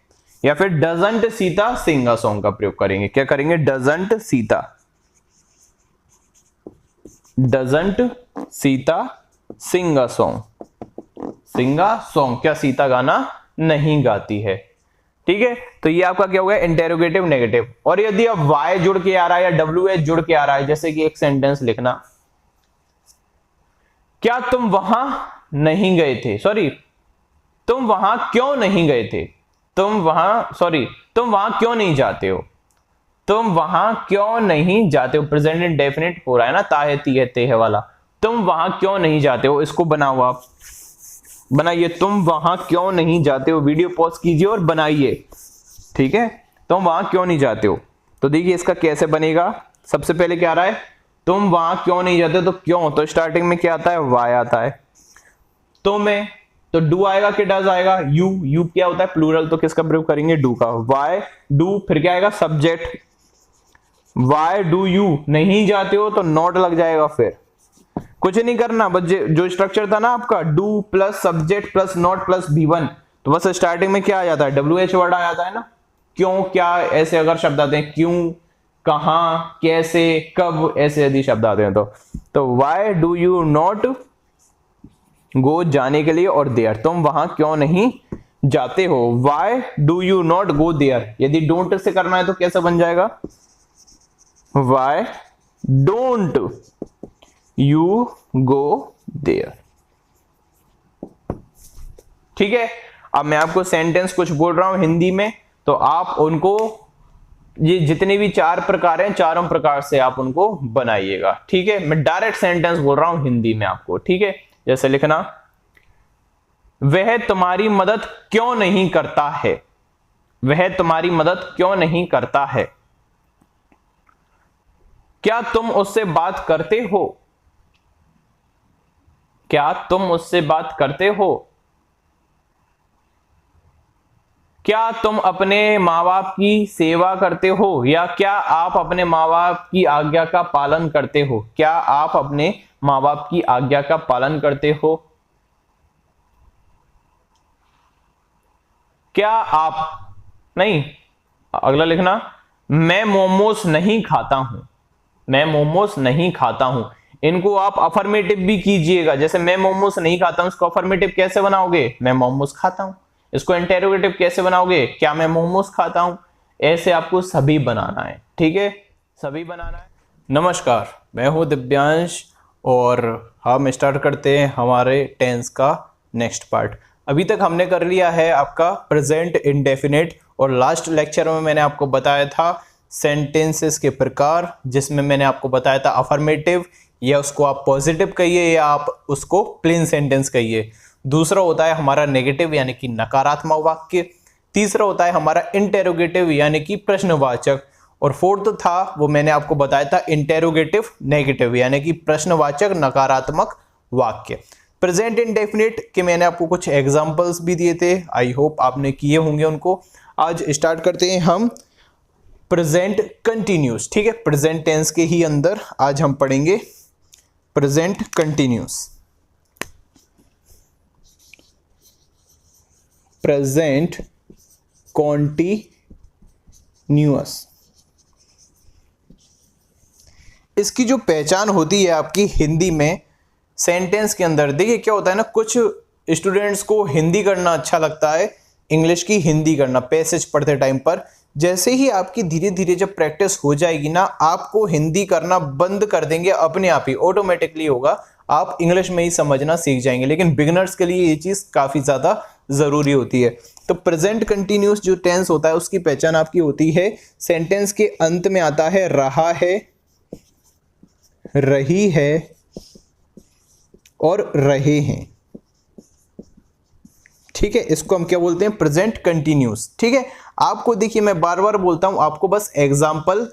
या फिर doesn't Sita sing a song का प्रयोग करेंगे, क्या करेंगे, doesn't Sita sing a song, क्या सीता गाना नहीं गाती है। ठीक है। तो ये आपका क्या हो गया, इंटेरोगेटिव नेगेटिव। और यदि अब वाई जुड़ के आ रहा है या WH जुड़ के आ रहा है, जैसे कि एक सेंटेंस लिखना, क्या तुम वहां नहीं गए थे, सॉरी, तुम वहां क्यों नहीं गए थे, तुम वहां क्यों नहीं जाते हो, तुम वहां क्यों नहीं जाते हो, प्रेजेंट इंडेफिनिट हो रहा है ना, ताहे तीहे तेहे वाला, तुम वहां क्यों नहीं जाते हो, इसको बनाओ, आप बनाइए, तुम वहां क्यों नहीं जाते हो, वीडियो पॉज कीजिए और बनाइए। ठीक है। तुम वहां क्यों नहीं जाते हो, तो देखिए इसका कैसे बनेगा। सबसे पहले क्या आ रहा है, तुम वहां क्यों नहीं जाते, तो क्यों, तो स्टार्टिंग में क्या आता है, वाई आता है। तो मैं, तो डू आएगा कि डज आएगा, यू क्या होता है प्लूरल, तो किसका प्रयोग करेंगे, डू का, वाई डू, फिर क्या आएगा सब्जेक्ट, वाई डू यू नहीं जाते हो तो नॉट लग जाएगा, फिर कुछ नहीं करना, बस जो स्ट्रक्चर था ना आपका, do plus subject plus not plus V1, तो बस स्टार्टिंग में क्या आ जाता है, WH वर्ड आ जाता है ना, क्यों, क्या, ऐसे अगर शब्द आते हैं, क्यों, कहां, कैसे, कब, ऐसे यदि शब्द आते हैं तो वाई डू यू नॉट गो जाने के लिए, और देयर तुम वहां क्यों नहीं जाते हो, why do you not go there, यदि डोंट से करना है तो कैसे बन जाएगा, why don't you go there. ठीक है, अब मैं आपको सेंटेंस कुछ बोल रहा हूं हिंदी में, तो आप उनको, ये जितने भी 4 प्रकार हैं, चारों प्रकार से आप उनको बनाइएगा। ठीक है, मैं डायरेक्ट सेंटेंस बोल रहा हूं हिंदी में आपको। ठीक है, जैसे लिखना, वह तुम्हारी मदद क्यों नहीं करता है, वह तुम्हारी मदद क्यों नहीं करता है, क्या तुम उससे बात करते हो, क्या तुम उससे बात करते हो, क्या तुम अपने माँ बाप की सेवा करते हो, या क्या आप अपने माँ बाप की आज्ञा का पालन करते हो, क्या आप अपने माँ बाप की आज्ञा का पालन करते हो, क्या आप, नहीं, अगला लिखना, मैं मोमोस नहीं खाता हूं, मैं मोमोस नहीं खाता हूं, इनको आप अफर्मेटिव भी कीजिएगा, जैसे मैं मोमोस नहीं खाता हूं, इसको अफर्मेटिव कैसे बनाओगे, मैं मोमोस खाता हूं, इसको इंटेरोगेटिव कैसे बनाओगे, क्या मैं मोमोस खाता हूं, ऐसे आपको सभी बनाना है। ठीक है, सभी बनाना है। नमस्कार, मैं हूं दिव्यांश और हम स्टार्ट करते हैं हमारे टेंस का नेक्स्ट पार्ट। अभी तक हमने कर लिया है आपका प्रेजेंट इंडेफिनिट, और लास्ट लेक्चर में मैंने आपको बताया था सेंटेंसेस के प्रकार, जिसमें मैंने आपको बताया था अफर्मेटिव, या उसको आप पॉजिटिव कहिए या आप उसको प्लेन सेंटेंस कहिए। दूसरा होता है हमारा नेगेटिव यानी कि नकारात्मक वाक्य। तीसरा होता है हमारा इंटेरोगेटिव यानी कि प्रश्नवाचक, और फोर्थ था वो मैंने आपको बताया था इंटेरोगेटिव नेगेटिव यानी कि प्रश्नवाचक नकारात्मक वाक्य। प्रेजेंट इंडेफिनिट के मैंने आपको कुछ एग्जांपल्स भी दिए थे, आई होप आपने किए होंगे उनको। आज स्टार्ट करते हैं हम प्रेजेंट कंटिन्यूस। ठीक है, प्रेजेंट टेंस के ही अंदर आज हम पढ़ेंगे प्रेजेंट कंटिन्यूस। प्रेजेंट कॉन्टिन्यूअस, इसकी जो पहचान होती है आपकी हिंदी में सेंटेंस के अंदर, देखिए क्या होता है ना, कुछ स्टूडेंट्स को हिंदी करना अच्छा लगता है, इंग्लिश की हिंदी करना पैसेज पढ़ते टाइम पर। जैसे ही आपकी धीरे धीरे जब प्रैक्टिस हो जाएगी ना, आपको हिंदी करना बंद कर देंगे अपने आप ही, ऑटोमेटिकली होगा, आप इंग्लिश में ही समझना सीख जाएंगे। लेकिन बिगिनर्स के लिए ये चीज़ काफ़ी ज़्यादा ज़रूरी होती है। तो प्रेजेंट कंटिन्यूस जो टेंस होता है उसकी पहचान आपकी होती है, सेंटेंस के अंत में आता है रहा है, रही है और रहे हैं। ठीक है, इसको हम क्या बोलते हैं, प्रेजेंट कंटिन्यूस। ठीक है, आपको देखिए मैं बार बार बोलता हूं, आपको बस एग्जाम्पल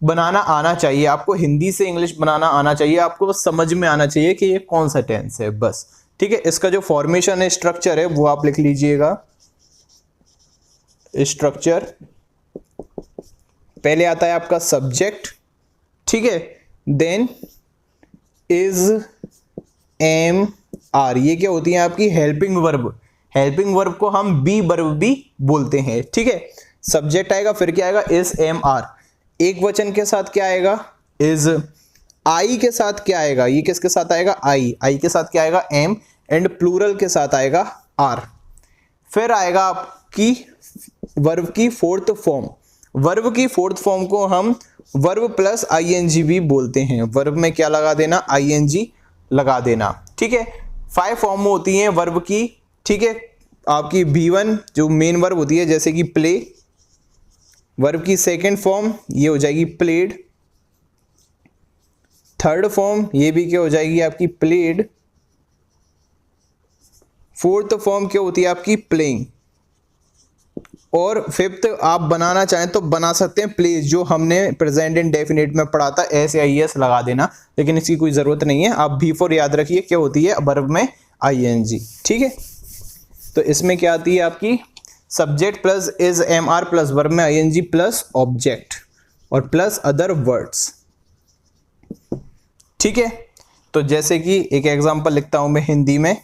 बनाना आना चाहिए, आपको हिंदी से इंग्लिश बनाना आना चाहिए, आपको बस समझ में आना चाहिए कि ये कौन सा टेंस है, बस। ठीक है, इसका जो फॉर्मेशन है, स्ट्रक्चर है, वो आप लिख लीजिएगा। स्ट्रक्चर, पहले आता है आपका सब्जेक्ट, ठीक है, देन इज, एम, आर, ये क्या होती है आपकी हेल्पिंग वर्ब। हेल्पिंग वर्ब को हम बी वर्ब भी बोलते हैं। ठीक है, सब्जेक्ट आएगा, फिर क्या आएगा, इज, एम, आर। एक वचन के साथ क्या आएगा, इज। आई के साथ क्या आएगा, ये किसके साथ आएगा, आई। आई के साथ क्या आएगा, एम, एंड प्लूरल के साथ आएगा आर। फिर आएगा आपकी वर्ब की फोर्थ फॉर्म। वर्ब की फोर्थ फॉर्म को हम वर्ब प्लस आईएनजी भी बोलते हैं। वर्ब में क्या लगा देना, आईएनजी लगा देना। ठीक है, 5 फॉर्म होती हैं वर्ब की। ठीक है, आपकी V1 जो मेन वर्ब होती है, जैसे कि प्ले। वर्ब की सेकंड फॉर्म ये हो जाएगी प्लेड। थर्ड फॉर्म ये भी क्या हो जाएगी आपकी, प्लेड। फोर्थ फॉर्म क्या होती है आपकी, प्लेइंग। और फिफ्थ आप बनाना चाहें तो बना सकते हैं प्लीज, जो हमने प्रेजेंट इंडेफिनिट में पढ़ा था एस या एस लगा देना, लेकिन इसकी कोई जरूरत नहीं है। आप बिफोर याद रखिए क्या होती है वर्ब में आईएनजी, ठीक है। तो इसमें क्या आती है आपकी subject plus is am are plus verb में आईएनजी प्लस ऑब्जेक्ट और प्लस अदर वर्ड्स, ठीक है। तो जैसे कि एक एग्जांपल लिखता हूं मैं हिंदी में,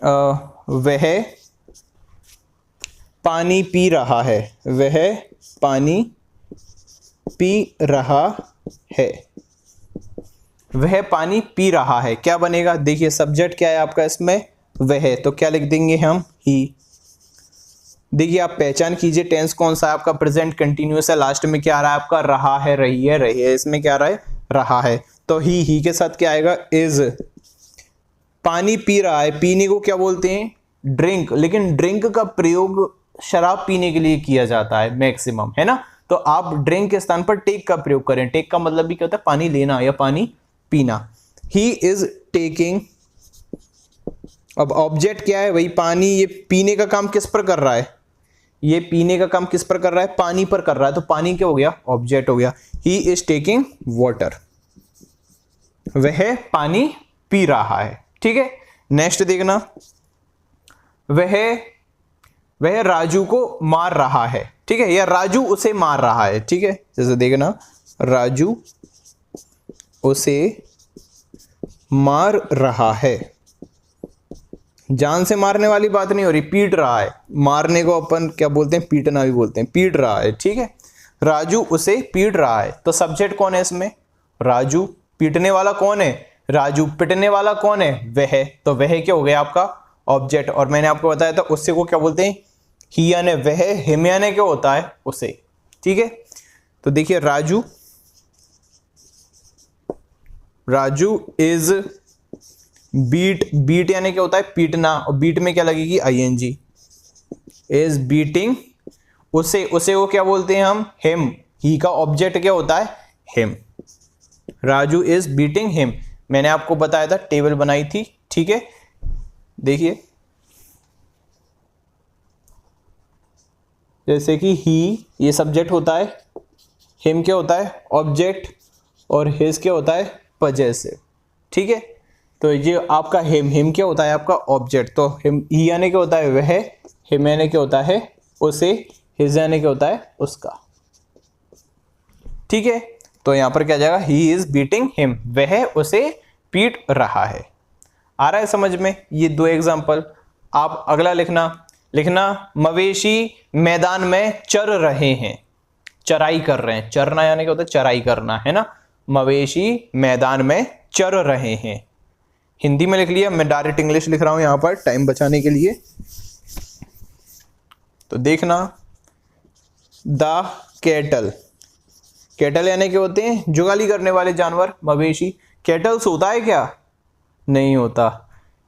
वह पानी पी रहा है, वह पानी पी रहा है, वह पानी पी रहा है। क्या बनेगा, देखिए सब्जेक्ट क्या है आपका इसमें वह, तो क्या लिख देंगे हम ही। देखिए आप पहचान कीजिए टेंस कौन सा है आपका, प्रेजेंट कंटिन्यूअस है, लास्ट में क्या आ रहा है आपका रहा है, रही है, रही है, इसमें क्या आ रहा है रहा है। तो ही के साथ क्या आएगा इज। पानी पी रहा है, पीने को क्या बोलते हैं ड्रिंक, लेकिन ड्रिंक का प्रयोग शराब पीने के लिए किया जाता है मैक्सिमम, है ना। तो आप ड्रिंक के स्थान पर टेक का प्रयोग करें, टेक का मतलब भी क्या होता है पानी लेना या पानी पीना। ही इज टेकिंग, अब ऑब्जेक्ट क्या है वही पानी, ये पीने का काम किस पर कर रहा है, ये पीने का काम किस पर कर रहा है पानी पर कर रहा है, तो पानी क्या हो गया ऑब्जेक्ट हो गया। ही इज टेकिंग वाटर, वह पानी पी रहा है, ठीक है। नेक्स्ट देखना, वह राजू को मार रहा है, ठीक है, या राजू उसे मार रहा है, ठीक है। जैसे देखना राजू उसे मार रहा है, जान से मारने वाली बात नहीं हो रही, पीट रहा है, मारने को अपन क्या बोलते हैं पीटना भी बोलते हैं, पीट रहा है, ठीक है। राजू उसे पीट रहा है, तो सब्जेक्ट कौन है इसमें याजू, पीटने वाला कौन है राजू, पिटने वाला कौन है वह, तो वह क्या हो गया आपका ऑब्जेक्ट। और मैंने आपको बताया था उससे को क्या बोलते हैं ही यानी वह, हिम यानी क्या होता है उसे, ठीक है। तो देखिए राजू इज बीट, बीट यानी क्या होता है पीटना, और बीट में क्या लगेगी आईएनजी, इज बीटिंग उसे, उसे वो क्या बोलते हैं हम हिम, ही का ऑब्जेक्ट क्या होता है him, Raju is beating him. मैंने आपको बताया था टेबल बनाई थी, ठीक है। देखिए जैसे कि ही ये सब्जेक्ट होता है, हिम क्या होता है ऑब्जेक्ट, और हिज क्या होता है पजेसिव, ठीक है। तो ये आपका हिम क्या होता है आपका ऑब्जेक्ट, तो हिम ही यानी क्या होता है वह, हिम यानी क्या होता है उसे, हिज यानी क्या होता है उसका, ठीक है। तो यहां पर क्या जाएगा ही इज बीटिंग हिम, वह उसे पीट रहा है। आ रहा है समझ में, ये दो एग्जांपल। आप अगला लिखना मवेशी मैदान में चर रहे हैं, चराई कर रहे हैं, चरना यानी क्या होता है चराई करना, है ना। मवेशी मैदान में चर रहे हैं, हिंदी में लिख लिया, मैं डायरेक्ट इंग्लिश लिख रहा हूं यहां पर टाइम बचाने के लिए। तो देखना द कैटल, कैटल यानी क्या होते हैं जुगाली करने वाले जानवर, मवेशी। कैटल्स होता है क्या नहीं होता।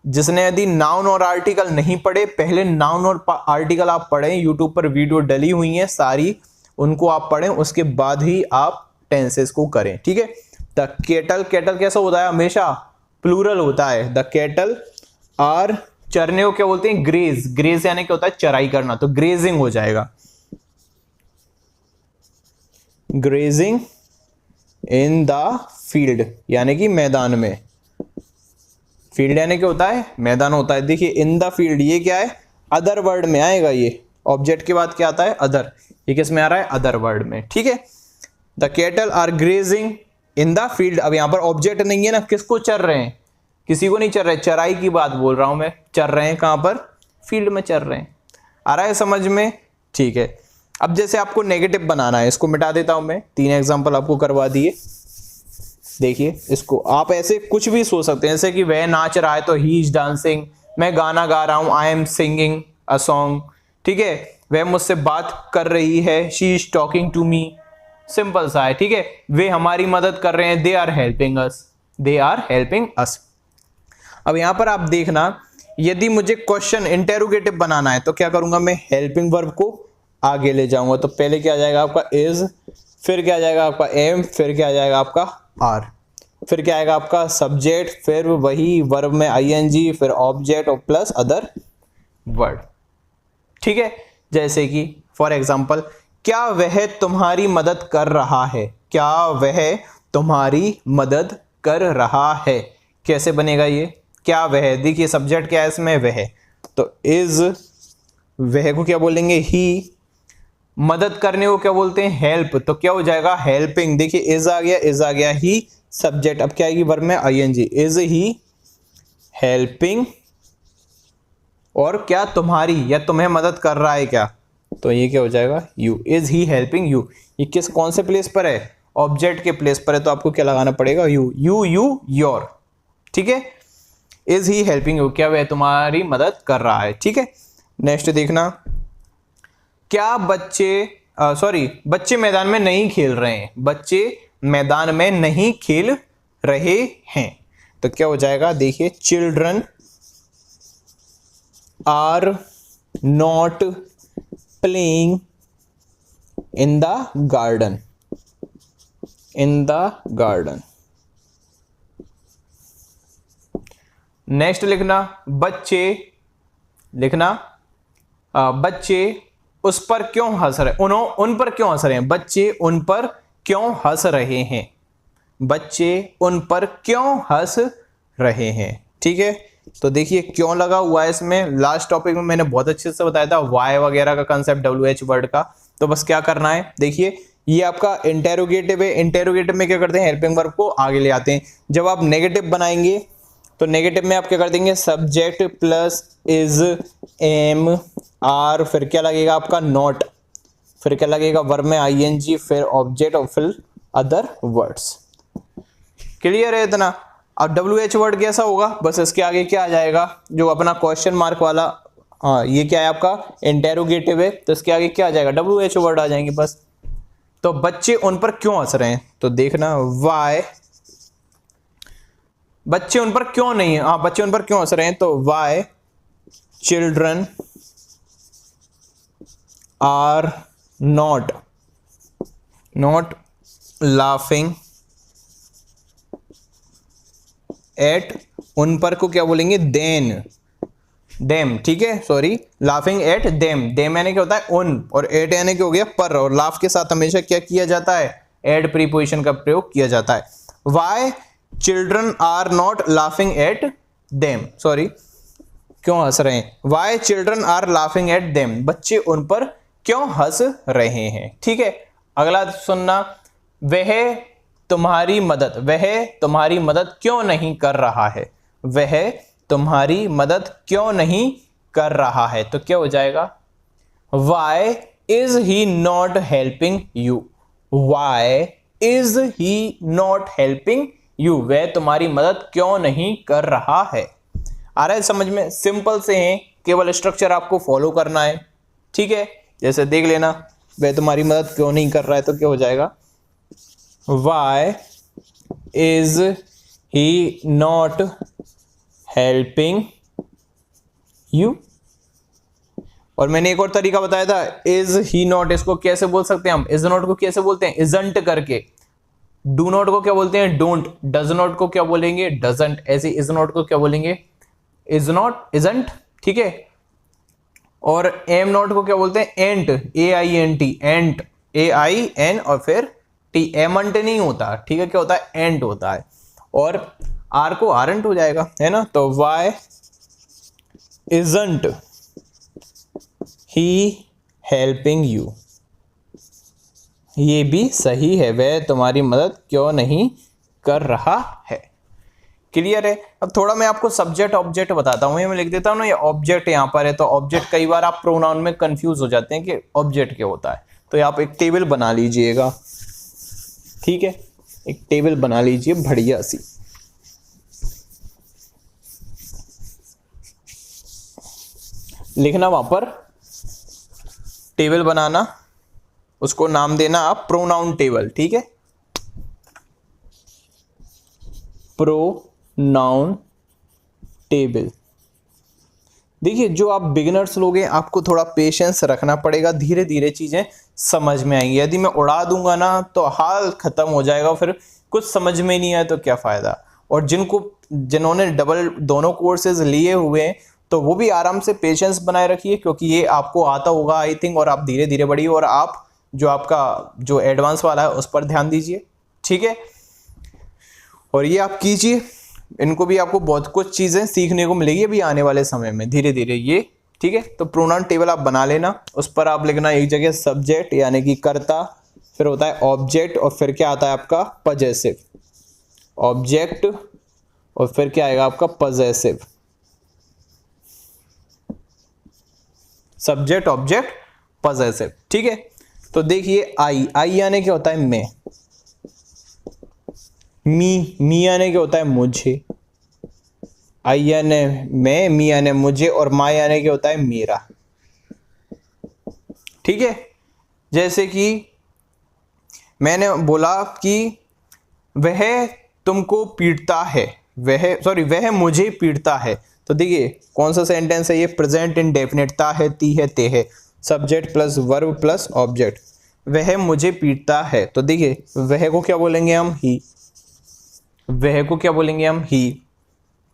जिसने यदि नाउन और आर्टिकल नहीं पढ़े, पहले नाउन और आर्टिकल आप पढ़ें, यूट्यूब पर वीडियो डली हुई हैं सारी, उनको आप पढ़ें, उसके बाद ही आप टेंसेस को करें, ठीक है। द कैटल, कैटल कैसा होता है हमेशा प्लूरल होता है। द कैटल आर, चरने को क्या बोलते हैं ग्रेज, ग्रेज यानी क्या होता है चराई करना, तो ग्रेजिंग हो जाएगा, ग्रेजिंग इन द फील्ड यानी कि मैदान में, फील्ड यानी क्या होता है मैदान होता है। देखिए इन द फील्ड ये क्या है अदर वर्ड में आएगा, ये ऑब्जेक्ट के बाद क्या आता है अदर, ये किस में आ रहा है अदर वर्ड में, ठीक है। The cattle are grazing in the field, अब यहां पर ऑब्जेक्ट नहीं है ना, किसको चर रहे हैं, किसी को नहीं चर रहे, चराई की बात बोल रहा हूं मैं, चर रहे हैं कहां पर फील्ड में चर रहे हैं। आ रहा है समझ में, ठीक है। अब जैसे आपको नेगेटिव बनाना है, इसको मिटा देता हूं मैं, 3 एग्जांपल आपको करवा दिए। देखिए इसको आप ऐसे कुछ भी सोच सकते हैं, जैसे कि वह नाच रहा है तो ही इज डांसिंग, मैं गाना गा रहा हूं I am singing a song, ठीक है। वह मुझसे बात कर रही है she is talking to me, simple सा है, ठीक है। वे हमारी मदद कर रहे हैं they are helping us, they are helping us. अब यहां पर आप देखना, यदि मुझे क्वेश्चन इंटेरोगेटिव बनाना है तो क्या करूंगा मैं, हेल्पिंग वर्ब को आगे ले जाऊंगा। तो पहले क्या आ जाएगा आपका इज, फिर क्या आ जाएगा आपका एम, फिर क्या आ जाएगा आपका आर, फिर क्या आएगा आपका सब्जेक्ट, फिर वही वर्ब में आईएनजी, फिर ऑब्जेक्ट और प्लस अदर वर्ड, ठीक है। जैसे कि फॉर एग्जाम्पल, क्या वह तुम्हारी मदद कर रहा है, क्या वह तुम्हारी मदद कर रहा है, कैसे बनेगा ये, क्या वह, देखिए सब्जेक्ट क्या है इसमें, वह, तो इज, वह को क्या बोलेंगे, ही, मदद करने को क्या बोलते हैं, हेल्प, तो क्या हो जाएगा, हेल्पिंग। देखिए इज आ गया, इज आ गया, ही सब्जेक्ट, अब क्या आएगी वर्ब में, आईएनजी, इज ही हेल्पिंग, और क्या तुम्हारी या तुम्हें मदद कर रहा है क्या, तो ये क्या हो जाएगा, you, is he helping you. ये किस कौन से प्लेस पर है, ऑब्जेक्ट के प्लेस पर है, तो आपको क्या लगाना पड़ेगा, यू, यू यू योर, ठीक है। इज ही हेल्पिंग यू, क्या वह तुम्हारी मदद कर रहा है, ठीक है। नेक्स्ट देखना, क्या बच्चे बच्चे मैदान में नहीं खेल रहे हैं, बच्चे मैदान में नहीं खेल रहे हैं, तो क्या हो जाएगा, देखिए children are not playing in the garden, in the garden. Next लिखना, बच्चे लिखना, बच्चे उस पर क्यों हंस रहे, उन पर क्यों हंस रहे हैं, बच्चे उन पर क्यों हंस रहे हैं, बच्चे उन पर क्यों हंस रहे हैं, ठीक है। तो देखिए क्यों लगा हुआ है इसमें, लास्ट टॉपिक में मैंने बहुत अच्छे से बताया था वाई वगैरह का कंसेप्ट, WH वर्ड का। तो बस क्या करना है, देखिए ये आपका इंटेरोगेटिव है, इंटेरोगेटिव में क्या करते हैं, हेल्पिंग वर्ब को आगे ले आते हैं। जब आप नेगेटिव बनाएंगे तो नेगेटिव में आप क्या कर देंगे, subject plus is, am, are, फिर क्या लगेगा आपका, नॉट, फिर क्या लगेगा वर्ब में आईएनजी, फिर ऑब्जेक्ट और फिर अदर वर्ड्स। क्लियर है इतना। अब WH वर्ड कैसा होगा, बस इसके आगे क्या आ जाएगा, जो अपना क्वेश्चन मार्क वाला, हाँ ये क्या है आपका इंटेरोगेटिव है, तो इसके आगे क्या आ जाएगा, WH वर्ड आ जाएंगे बस। तो बच्चे उन पर क्यों हंस रहे हैं, तो देखना वाई, बच्चे उन पर क्यों नहीं, हाँ बच्चे उन पर क्यों हंस रहे हैं, तो why children are not laughing at, उन पर को क्या बोलेंगे, देम, ठीक है, सॉरी, लाफिंग एट देम यानी क्या होता है उन, और एट यानी क्या हो गया पर, और लाफ के साथ हमेशा क्या किया जाता है, एट प्रीपोजिशन का प्रयोग किया जाता है। Why children are not laughing at them, sorry क्यों हंस रहे हैं, why children are laughing at them, बच्चे उन पर क्यों हंस रहे हैं, ठीक है। अगला सुनना, वह तुम्हारी मदद क्यों नहीं कर रहा है, वह तुम्हारी मदद क्यों नहीं कर रहा है, तो क्या हो जाएगा, why is he not helping you, why is he not helping you, वह तुम्हारी मदद क्यों नहीं कर रहा है। आ रहा है समझ में, सिंपल से हैं, केवल स्ट्रक्चर आपको फॉलो करना है, ठीक है। जैसे देख लेना, वह तुम्हारी मदद क्यों नहीं कर रहा है, तो क्या हो जाएगा, why is he not helping you. और मैंने एक और तरीका बताया था, इज ही नॉट, इसको कैसे बोल सकते हैं हम, इज नॉट को कैसे बोलते हैं, इजंट करके। डू नॉट को क्या बोलते हैं, डोंट। डज नॉट को क्या बोलेंगे, डजंट। ऐसे इज नॉट को क्या बोलेंगे, इज नॉट, इजंट, ठीक है। और एम नॉट को क्या बोलते हैं, एंट, AINT, एंट, AIN और फिर टी, एमंट नहीं होता, ठीक है, क्या होता है, एंट होता है। और आर को आरंट हो जाएगा, है ना। तो why isn't he helping you, ये भी सही है, वह तुम्हारी मदद क्यों नहीं कर रहा है। क्लियर है। अब थोड़ा मैं आपको सब्जेक्ट ऑब्जेक्ट बताता हूँ, ये मैं लिख देता हूँ ना, ये ऑब्जेक्ट यहाँ पर है, तो ऑब्जेक्ट कई बार आप प्रोनाउन में कंफ्यूज हो जाते हैं कि ऑब्जेक्ट क्या होता है, तो आप एक टेबल बना लीजिएगा, ठीक है, एक टेबल बना लीजिए बढ़िया सी। लिखना वहां पर, टेबल बनाना, उसको नाम देना आप प्रोनाउन टेबल, ठीक है, प्रोनाउन टेबल। देखिए जो आप बिगिनर्स लोग हैं, आपको थोड़ा पेशेंस रखना पड़ेगा, धीरे धीरे चीजें समझ में आएंगी। यदि मैं उड़ा दूंगा ना तो हाल खत्म हो जाएगा, फिर कुछ समझ में नहीं आए तो क्या फायदा। और जिन्होंने दोनों कोर्सेज लिए हुए हैं तो वो भी आराम से पेशेंस बनाए रखिए, क्योंकि ये आपको आता होगा आई थिंक, और आप धीरे धीरे बढ़िए, और आप जो आपका जो एडवांस वाला है उस पर ध्यान दीजिए, ठीक है। और ये आप कीजिए, इनको भी आपको बहुत कुछ चीज़ें सीखने को मिलेगी अभी आने वाले समय में धीरे धीरे ये, ठीक है। तो प्रोनाउन टेबल आप बना लेना, उस पर आप लिखना एक जगह सब्जेक्ट यानी कि कर्ता, फिर होता है ऑब्जेक्ट, और फिर क्या आता है आपका पजेसिव, ऑब्जेक्ट और फिर क्या आएगा आपका पजेसिव, सब्जेक्ट ऑब्जेक्ट पजेसिव, ठीक है। तो देखिए आई यानी क्या होता है मैं, मी यानी क्या होता है मुझे, आई यानी मैं, मी यानी मुझे, और मा यानी क्या होता है मेरा, ठीक है। जैसे कि मैंने बोला कि वह तुमको पीटता है, वह मुझे पीटता है, तो देखिए कौन सा सेंटेंस है ये, प्रेजेंट इंडेफिनिट, ता है, ती है, ते है, subject plus verb plus object, वह मुझे पीटता है। तो देखिए वह को क्या बोलेंगे हम, ही, वह को क्या बोलेंगे हम, ही।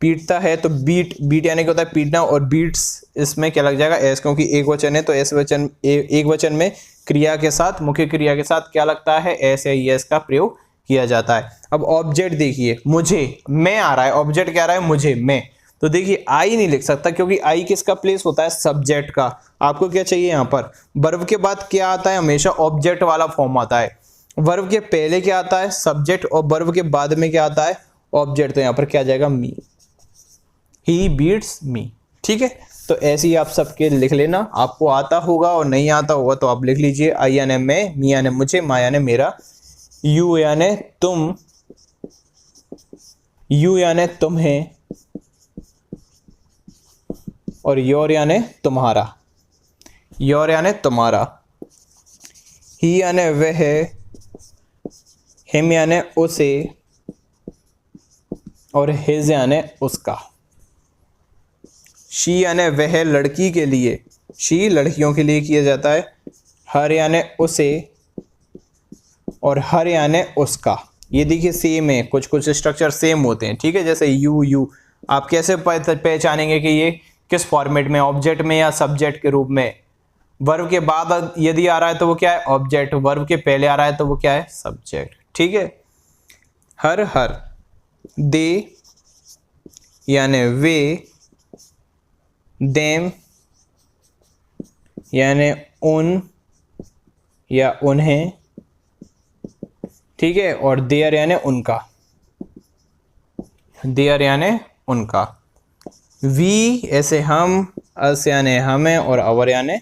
पीटता है तो बीट यानी क्या होता है पीटना, और बीट्स इसमें क्या लग जाएगा एस, क्योंकि एक वचन है तो एस वचन, एक वचन में क्रिया के साथ, मुख्य क्रिया के साथ क्या लगता है, एस या एस का प्रयोग किया जाता है। अब ऑब्जेक्ट देखिए, मुझे, मैं आ रहा है, ऑब्जेक्ट क्या आ रहा है मुझे, मैं, तो देखिए आई नहीं लिख सकता, क्योंकि आई किसका प्लेस होता है, सब्जेक्ट का। आपको क्या चाहिए यहाँ पर, वर्ब के बाद क्या आता है, हमेशा ऑब्जेक्ट वाला फॉर्म आता है। वर्ब के पहले क्या आता है, सब्जेक्ट, और वर्ब के बाद में क्या आता है, ऑब्जेक्ट। तो यहाँ पर क्या आ जाएगा, मी, ही बीट्स मी, ठीक है। तो ऐसे ही आप सबके लिख लेना, आपको आता होगा और नहीं आता होगा तो आप लिख लीजिए। आई यानी मैं, मी यानी मुझे, मा यानी मेरा, यू यानी तुम, यू यानी तुम्हें, और योर यानी तुम्हारा, योर यानी तुम्हारा, ही यानी वह, हिम यानी उसे, और हिज यानी उसका, शी यानी वह लड़की के लिए, शी लड़कियों के लिए किया जाता है, हर यानी उसे, और हर यानी उसका। ये देखिए सेम है, कुछ कुछ स्ट्रक्चर सेम होते हैं, ठीक है। जैसे यू, आप कैसे पहचानेंगे कि ये किस फॉर्मेट में, ऑब्जेक्ट में या सब्जेक्ट के रूप में। वर्ब के बाद यदि आ रहा है तो वो क्या है, ऑब्जेक्ट, वर्ब के पहले आ रहा है तो वो क्या है, सब्जेक्ट, ठीक है। हर, दे यानी वे, देम यानी उन या उन्हें, ठीक है, और देयर यानी उनका, देयर यानी उनका, वी ऐसे हम, अस यानी हमें, और अवर यानी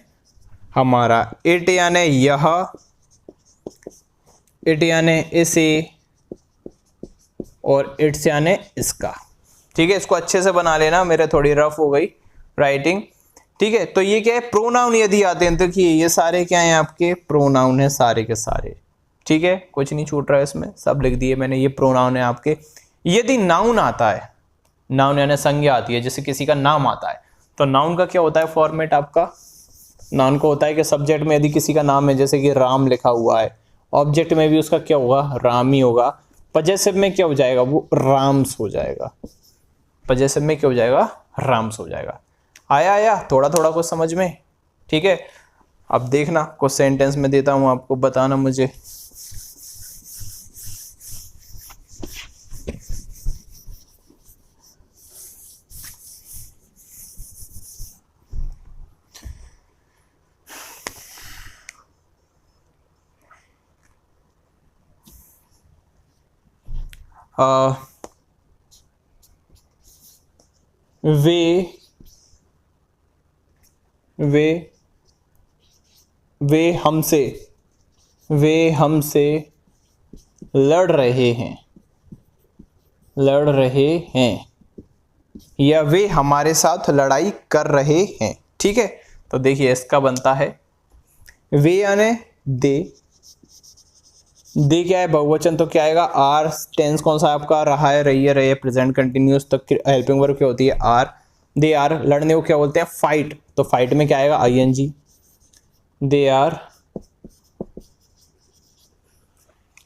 हमारा, इट यानी यह, इट यानी इसे, और इट्स यानी इसका, ठीक है। इसको अच्छे से बना लेना, मेरे थोड़ी रफ हो गई राइटिंग, ठीक है। तो ये क्या है, प्रोनाउन यदि आते हैं तो ये सारे क्या हैं आपके, प्रोनाउन है सारे के सारे, ठीक है। कुछ नहीं छूट रहा है इसमें, सब लिख दिए मैंने, ये प्रोनाउन है आपके। यदि नाउन आता है, नाउन यानी संज्ञा आती है, जैसे किसी का नाम आता है, तो नाउन का क्या होता है फॉर्मेट आपका, नाउन को होता है कि सब्जेक्ट में यदि किसी का नाम है, जैसे कि राम लिखा हुआ है, ऑब्जेक्ट में भी उसका क्या होगा, राम ही होगा, पजेसिव में क्या हो जाएगा, वो राम्स हो जाएगा, पजेसिव में क्या हो जाएगा, राम्स हो जाएगा। आया थोड़ा थोड़ा कुछ समझ में, ठीक है। अब देखना कुछ सेंटेंस में देता हूं आपको, बताना मुझे। वे हमसे लड़ रहे हैं, या वे हमारे साथ लड़ाई कर रहे हैं, ठीक है। तो देखिए इसका बनता है, वे यानी दे क्या है, बहुवचन, तो क्या आएगा, आर। टेंस कौन सा आपका, रहा है, रही है, रहे, प्रेजेंट कंटिन्यूअस, तो हेल्पिंग वर्ब क्या होती है, आर। दे आर, लड़ने को क्या बोलते हैं, फाइट, तो फाइट में क्या आएगा, आईएनजी। दे आर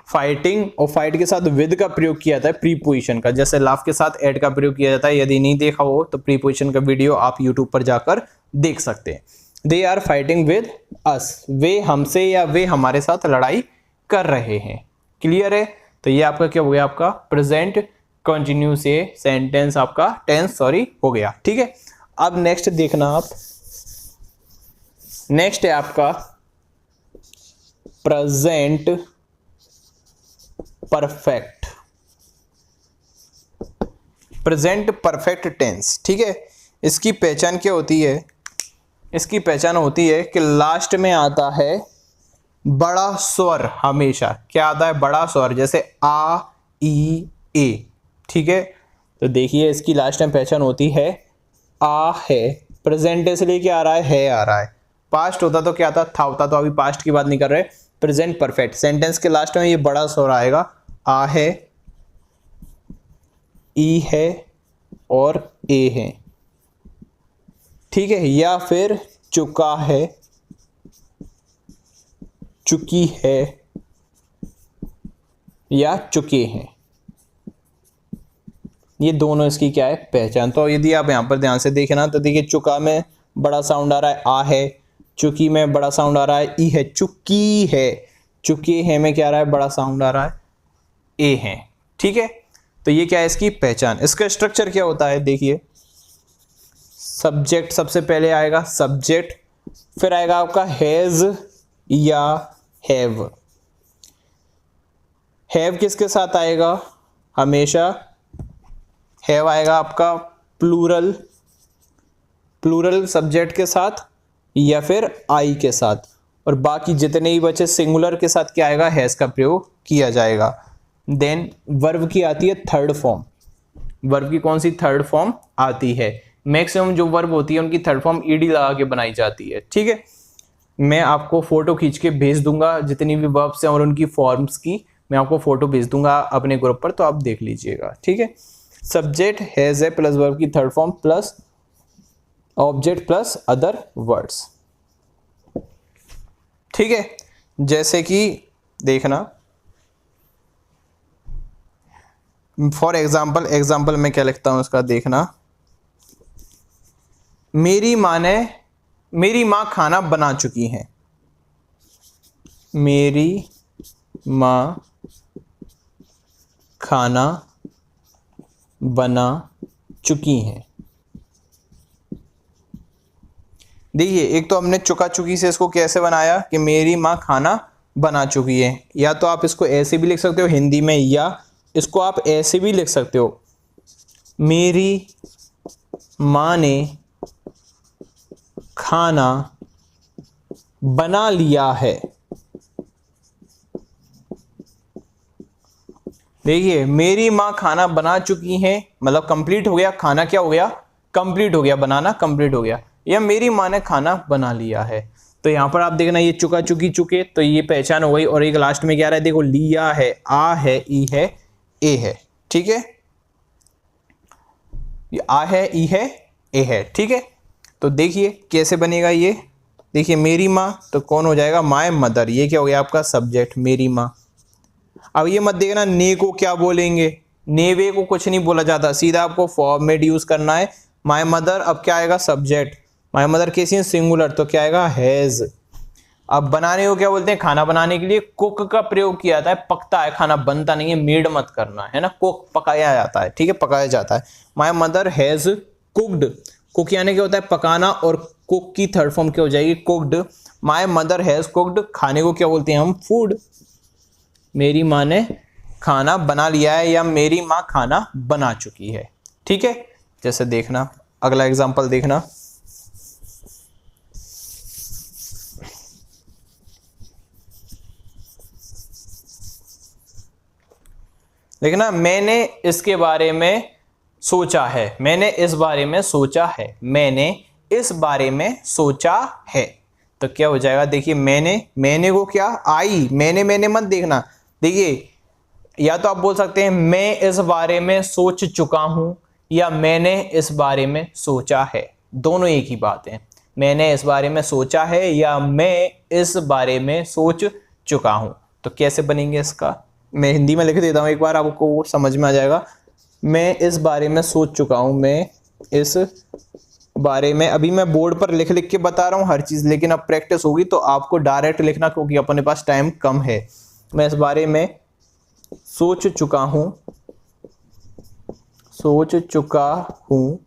फाइटिंग और फाइट के साथ विद का प्रयोग किया जाता है प्रीपोजिशन का, जैसे लाफ के साथ एट का प्रयोग किया जाता है। यदि नहीं देखा हो तो प्रीपोजिशन का वीडियो आप यूट्यूब पर जाकर देख सकते हैं। They are fighting with us, वे हमसे या वे हमारे साथ लड़ाई कर रहे हैं। क्लियर है? तो ये आपका क्या हो गया, आपका प्रेजेंट कंटिन्यूस ये सेंटेंस आपका टेंस हो गया। ठीक है, अब नेक्स्ट देखना आप, नेक्स्ट है आपका present perfect, present perfect tense. ठीक है, इसकी पहचान क्या होती है? इसकी पहचान होती है कि लास्ट में आता है बड़ा स्वर, हमेशा क्या आता है, बड़ा स्वर, जैसे आ ई ए। ठीक है, तो देखिए इसकी लास्ट में पहचान होती है आ है, प्रेजेंट इसलिए क्या आ रहा है आ रहा है। पास्ट होता तो क्या था होता, तो अभी पास्ट की बात नहीं कर रहे, प्रेजेंट परफेक्ट सेंटेंस के लास्ट में ये बड़ा स्वर आएगा, आ है, ई है और ए है। ठीक है, या फिर चुका है, चुकी है या चुके हैं, ये दोनों इसकी क्या है, पहचान। तो यदि आप यहां पर ध्यान से देखें ना, तो देखिए चुका में बड़ा साउंड आ रहा है आ है, चुकी में बड़ा साउंड आ रहा है ई है, चुकी है, चुके हैं में क्या आ रहा है, बड़ा साउंड आ रहा है ए है। ठीक है, तो ये क्या है इसकी पहचान। इसका स्ट्रक्चर क्या होता है, देखिए सब्जेक्ट सबसे पहले आएगा, सब्जेक्ट, फिर आएगा आपका हैज या हैव। हैव किसके साथ आएगा, हमेशा हैव आएगा आपका प्लूरल, प्लूरल सब्जेक्ट के साथ या फिर आई के साथ, और बाकी जितने ही बचे सिंगुलर के साथ क्या आएगा, हैज का प्रयोग किया जाएगा। देन वर्ब की आती है थर्ड फॉर्म, वर्ब की कौन सी थर्ड फॉर्म आती है, मैक्सिमम जो वर्ब होती है उनकी थर्ड फॉर्म ईडी लगा के बनाई जाती है। ठीक है, मैं आपको फोटो खींच के भेज दूंगा जितनी भी वर्ब्स हैं और उनकी फॉर्म्स की, मैं आपको फोटो भेज दूंगा अपने ग्रुप पर, तो आप देख लीजिएगा। ठीक है, सब्जेक्ट हैज है प्लस वर्ब की third form plus object plus other words. ठीक है, जैसे कि देखना फॉर एग्जाम्पल, एग्जाम्पल में क्या लिखता हूं उसका देखना, मेरी माँ खाना बना चुकी है, मेरी माँ खाना बना चुकी है। देखिए एक तो हमने चुका चुकी से इसको कैसे बनाया कि मेरी माँ खाना बना चुकी है, या तो आप इसको ऐसे भी लिख सकते हो हिंदी में, या इसको आप ऐसे भी लिख सकते हो, मेरी माँ ने खाना बना लिया है। देखिए मेरी माँ खाना बना चुकी है मतलब कंप्लीट हो गया, खाना क्या हो गया, कंप्लीट हो गया, बनाना कंप्लीट हो गया, या मेरी माँ ने खाना बना लिया है। तो यहां पर आप देखना ये चुका चुकी चुके, तो ये पहचान हो गई, और एक लास्ट में क्या रहा है, देखो लिया है, आ है, ई है, ए है। ठीक है, ये आ है, ई है, ए है। ठीक है, तो देखिए कैसे बनेगा ये, देखिए मेरी माँ तो कौन हो जाएगा, माय मदर, ये क्या हो गया आपका सब्जेक्ट, मेरी माँ। अब ये मत देखना ने को क्या बोलेंगे, ने वे को कुछ नहीं बोला जाता, सीधा आपको फॉर्मेट यूज करना है, माय मदर, अब क्या आएगा सब्जेक्ट, माय मदर कैसी है सिंगुलर, तो क्या आएगा हैज। अब बनाने को क्या बोलते हैं, खाना बनाने के लिए कुक का प्रयोग किया जाता है, पकता है खाना, बनता नहीं है, मेड मत करना है ना, कुक पकाया जाता है। ठीक है, पकाया जाता है, my mother has cooked, cook यानी क्या होता है पकाना, और कुक की थर्ड फॉर्म क्या हो जाएगी, cooked. My mother has cooked, खाने को क्या बोलते हैं हम, फूड। मेरी माँ ने खाना बना लिया है या मेरी माँ खाना बना चुकी है। ठीक है, जैसे देखना अगला एग्जांपल देखना, देखना मैंने इसके बारे में सोचा है, मैंने इस बारे में सोचा है, मैंने इस बारे में सोचा है, तो क्या हो जाएगा, देखिए मैंने को क्या आई, मैंने मत देखना, देखिए या तो आप बोल सकते हैं मैं इस बारे में सोच चुका हूं, या मैंने इस बारे में सोचा है, दोनों एक ही बात है, मैंने इस बारे में सोचा है या मैं इस बारे में सोच चुका हूं। तो कैसे बनेंगे इसका, मैं हिंदी में लिख देता हूँ एक बार, आपको वो समझ में आ जाएगा। मैं इस बारे में सोच चुका हूँ, मैं इस बारे में, अभी मैं बोर्ड पर लिख लिख के बता रहा हूँ हर चीज, लेकिन अब प्रैक्टिस होगी तो आपको डायरेक्ट लिखना, क्योंकि अपने पास टाइम कम है। मैं इस बारे में सोच चुका हूँ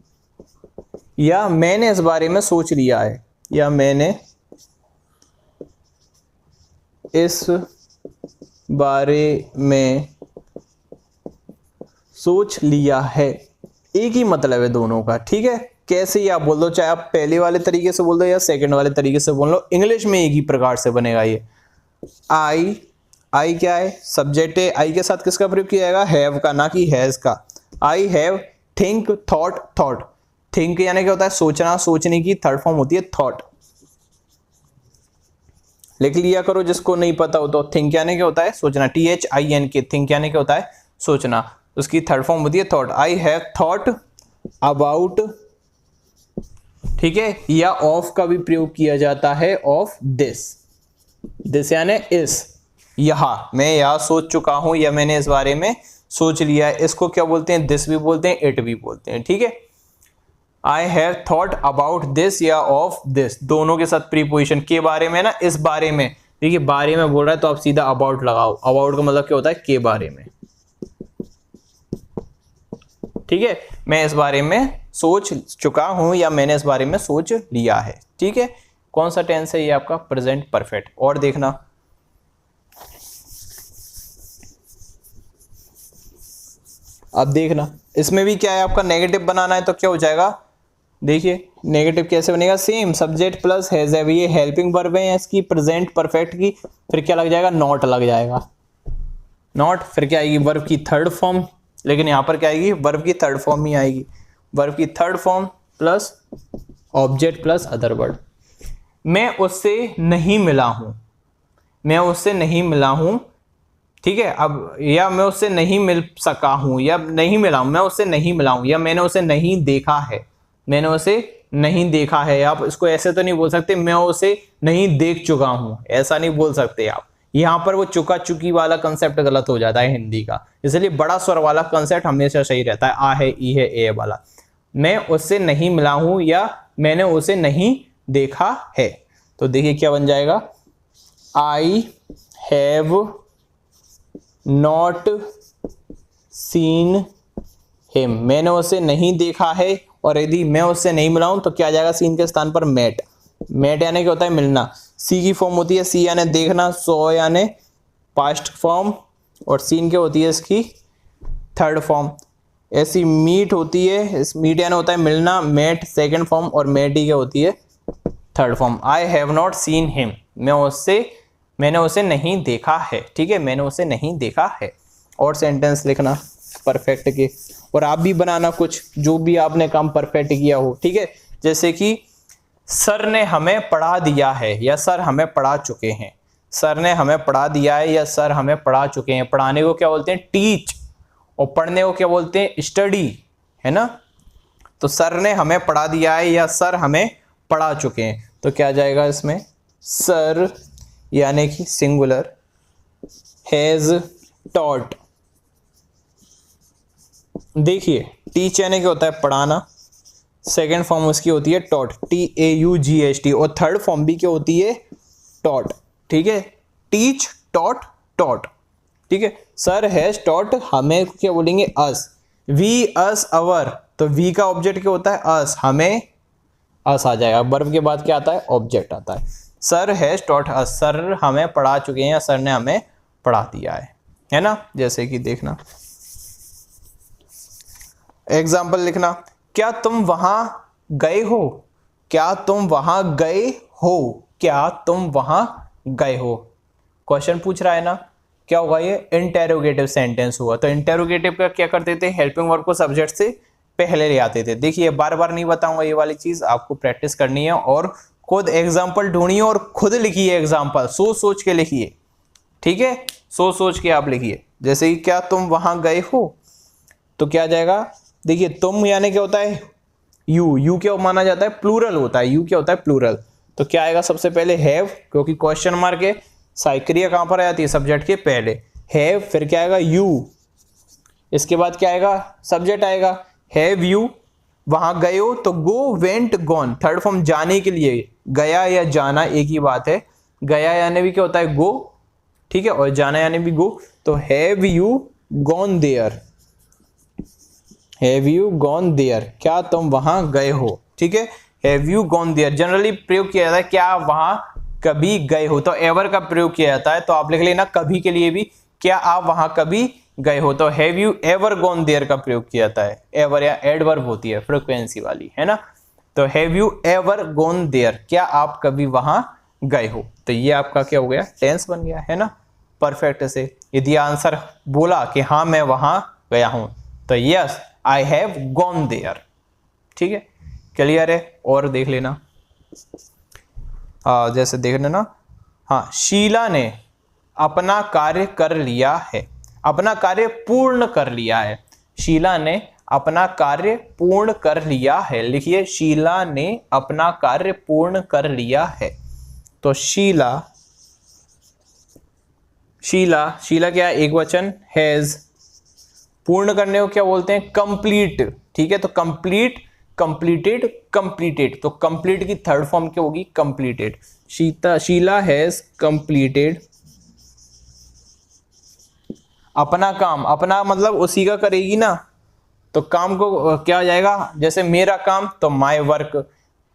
या मैंने इस बारे में सोच लिया है, या मैंने इस बारे में सोच लिया है। एक ही मतलब है दोनों का, ठीक है। कैसे ही आप बोल दो, चाहे आप पहले वाले तरीके से बोल दो या सेकंड वाले तरीके से बोल लो, इंग्लिश में एक ही प्रकार से बनेगा ये। आई क्या है? सब्जेक्ट है। आई के साथ किसका प्रयोग किया जाएगा? हैव का, ना कि हैज का। I have think thought. Think यानी क्या होता है? सोचना, सोचने की थर्ड फॉर्म होती है थॉट। लिख लिया करो जिसको नहीं पता हो तो। थिंक यानी क्या होता है? सोचना, THINK। थिंक यानी क्या होता है? सोचना। उसकी थर्ड फॉर्म होती है thought. I have thought about, ठीक है। या ऑफ का भी प्रयोग किया जाता है, ऑफ दिस यानी इस, यहां मैं यहां सोच चुका हूं, या मैंने इस बारे में सोच लिया है। इसको क्या बोलते हैं? दिस भी बोलते हैं, इट भी बोलते हैं, ठीक है। I have thought about this या ऑफ दिस, दोनों के साथ प्रीपोजिशन। के बारे में ना, इस बारे में, देखिए बारे में बोल रहा है तो आप सीधा अबाउट लगाओ। अबाउट का मतलब क्या होता है? के बारे में, ठीक है। मैं इस बारे में सोच चुका हूं या मैंने इस बारे में सोच लिया है, ठीक है। कौन सा टेंस है ये? आपका प्रेजेंट परफेक्ट। और देखना, अब देखना इसमें भी क्या है, आपका नेगेटिव बनाना है तो क्या हो जाएगा? देखिए नेगेटिव कैसे बनेगा? Same, subject plus has have, ये हेल्पिंग वर्ब है इसकी प्रेजेंट परफेक्ट की। फिर क्या लग जाएगा? नॉट लग जाएगा। नॉट, फिर क्या आएगी? वर्ब की थर्ड फॉर्म। लेकिन यहां पर क्या आएगी? वर्ब की थर्ड फॉर्म ही आएगी। वर्ब की third form plus object plus other word. मैं उससे नहीं मिला हूं, मैं उससे नहीं मिला हूं, ठीक है। अब या मैं उससे नहीं मिल सका हूं, या नहीं मिला हूं, मैं उससे नहीं मिला हूं, या मैंने उसे नहीं देखा है, मैंने उसे नहीं देखा है। आप इसको ऐसे तो नहीं बोल सकते मैं उसे नहीं देख चुका हूं, ऐसा नहीं बोल सकते आप। यहां पर वो चुका चुकी वाला कंसेप्ट गलत हो जाता है हिंदी का, इसलिए बड़ा स्वर वाला कंसेप्ट हमेशा सही रहता है। आ है, ई है, ए वाला। मैं उससे नहीं मिला हूं या मैंने उसे नहीं देखा है, तो देखिए क्या बन जाएगा? I have not seen him, मैंने उसे नहीं देखा है। और यदि मैं उससे नहीं मिला हूं तो क्या आ जाएगा? सीन के स्थान पर मेट। मेट यानी क्या होता है? मिलना। सी की फॉर्म होती है, सी यानी देखना, सो यानी पास्ट फॉर्म, और सीन क्या होती है इसकी? Third form. ऐसी मीट होती है, इस मीट यानी होता है मिलना, मेट सेकंड फॉर्म, और मेट ही क्या होती है? Third form. I have not seen him, मैंने उसे नहीं देखा है, ठीक है। मैंने उसे नहीं देखा है। और सेंटेंस लिखना परफेक्ट के, और आप भी बनाना कुछ जो भी आपने काम परफेक्ट किया हो, ठीक है। जैसे कि सर ने हमें पढ़ा दिया है, या सर हमें पढ़ा चुके हैं। सर ने हमें पढ़ा दिया है या सर हमें पढ़ा चुके हैं। पढ़ाने को क्या बोलते हैं? टीच। और पढ़ने को क्या बोलते हैं? स्टडी, है ना। तो सर ने हमें पढ़ा दिया है या सर हमें पढ़ा चुके हैं, तो क्या जाएगा इसमें? सर यानी कि सिंगुलर, हैज टॉट। देखिए टीच यानी क्या होता है? पढ़ाना। सेकेंड फॉर्म उसकी होती है टॉट, TAUGHT। और थर्ड फॉर्म भी क्या होती है? टॉट, ठीक है। टीच, टॉट, टॉट, ठीक है। सर हैज टॉट, हमें क्या बोलेंगे? अस। वी, अस, अवर। तो वी का ऑब्जेक्ट क्या होता है? अस, हमें अस आ जाएगा। वर्ब के बाद क्या आता है? ऑब्जेक्ट आता है। Sir has taught us, sir हमें पढ़ा चुके हैं या सर ने हमें पढ़ा दिया है ना। जैसे कि देखना एग्जाम्पल लिखना, क्या तुम वहां गए हो? क्या तुम वहां गए हो? क्या तुम वहां गए हो? क्वेश्चन पूछ रहा है ना। क्या होगा ये? इंटेरोगेटिव सेंटेंस हुआ। तो इंटेरोगेटिव का क्या करते थे? हेल्पिंग वर्ब को सब्जेक्ट से पहले ले आते थे। देखिए बार बार नहीं बताऊंगा ये वाली चीज, आपको प्रैक्टिस करनी है और खुद एग्जाम्पल ढूंढिए और खुद लिखिए एग्जाम्पल, सोच सोच के लिखिए, ठीक है। सोच सोच के आप लिखिए। जैसे कि क्या तुम वहां गए हो, तो क्या आ जाएगा? देखिए तुम यानी क्या होता है? यू क्या माना जाता है? प्लूरल होता है। यू क्या होता है? प्लूरल। तो क्या आएगा सबसे पहले? हैव, क्योंकि क्वेश्चन मार्क है। साइक्रिया कहां पर आ जाती है? सब्जेक्ट के पहले। हैव, फिर क्या आएगा यू, इसके बाद क्या आएगा सब्जेक्ट आएगा, हैव यू, वहां गए हो तो गो, वेंट, गॉन, थर्ड फॉर्म जाने के लिए, गया या जाना एक ही बात है, गया यानी भी क्या होता है गो, ठीक है, और जाना यानी भी गो, तो have you gone there, have you gone there, क्या तुम वहां गए हो, ठीक है, have you gone there generally प्रयोग किया जाता है क्या वहां कभी गए हो, तो एवर का प्रयोग किया जाता है, तो आप लिख लेना कभी के लिए भी, क्या आप वहां कभी गए हो, तो have you ever gone there का प्रयोग किया जाता है, एवर या एडवर्ब होती है फ्रीक्वेंसी वाली, है ना, तो have you ever gone there, क्या आप कभी वहां गए हो, तो ये आपका क्या हो गया टेंस बन गया, है ना, परफेक्ट से। यदि आंसर बोला कि हाँ मैं वहां गया हूं तो yes I have gone there, ठीक है, क्लियर है। और देख लेना, जैसे देख लेना, हाँ शीला ने अपना कार्य कर लिया है, अपना कार्य पूर्ण कर लिया है, शीला ने अपना कार्य पूर्ण कर लिया है, लिखिए शीला ने अपना कार्य पूर्ण कर लिया है, तो शीला, शीला, शीला क्या एक वचन, हैज, पूर्ण करने को क्या बोलते हैं कंप्लीट, ठीक है, तो कंप्लीट, कंप्लीटेड, कंप्लीटेड, तो कंप्लीट की थर्ड फॉर्म क्या होगी कंप्लीटेड, शीला हैज कंप्लीटेड अपना काम, अपना मतलब उसी का करेगी ना, तो काम को क्या हो जाएगा, जैसे मेरा काम तो माय वर्क,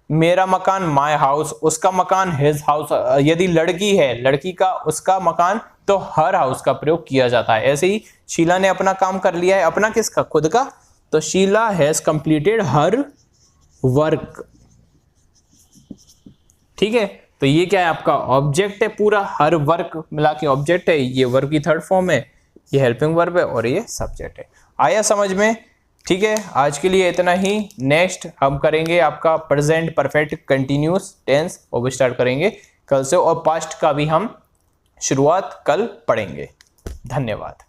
मेरा मकान माय हाउस, उसका मकान हिज हाउस, यदि लड़की है लड़की का उसका मकान, तो हर हाउस का प्रयोग किया जाता है। ऐसे ही शीला ने अपना काम कर लिया है, अपना किसका खुद का, तो Sheela has completed her work, ठीक है, तो ये क्या है आपका ऑब्जेक्ट है, पूरा हर वर्क मिला के ऑब्जेक्ट है, ये वर्ब की थर्ड फॉर्म है, ये हेल्पिंग वर्ब है और ये सब्जेक्ट है। आया समझ में, ठीक है, आज के लिए इतना ही। नेक्स्ट हम करेंगे आपका प्रेजेंट परफेक्ट कंटिन्यूअस टेंस, वो भी स्टार्ट करेंगे कल से, और पास्ट का भी हम शुरुआत कल पढ़ेंगे। धन्यवाद।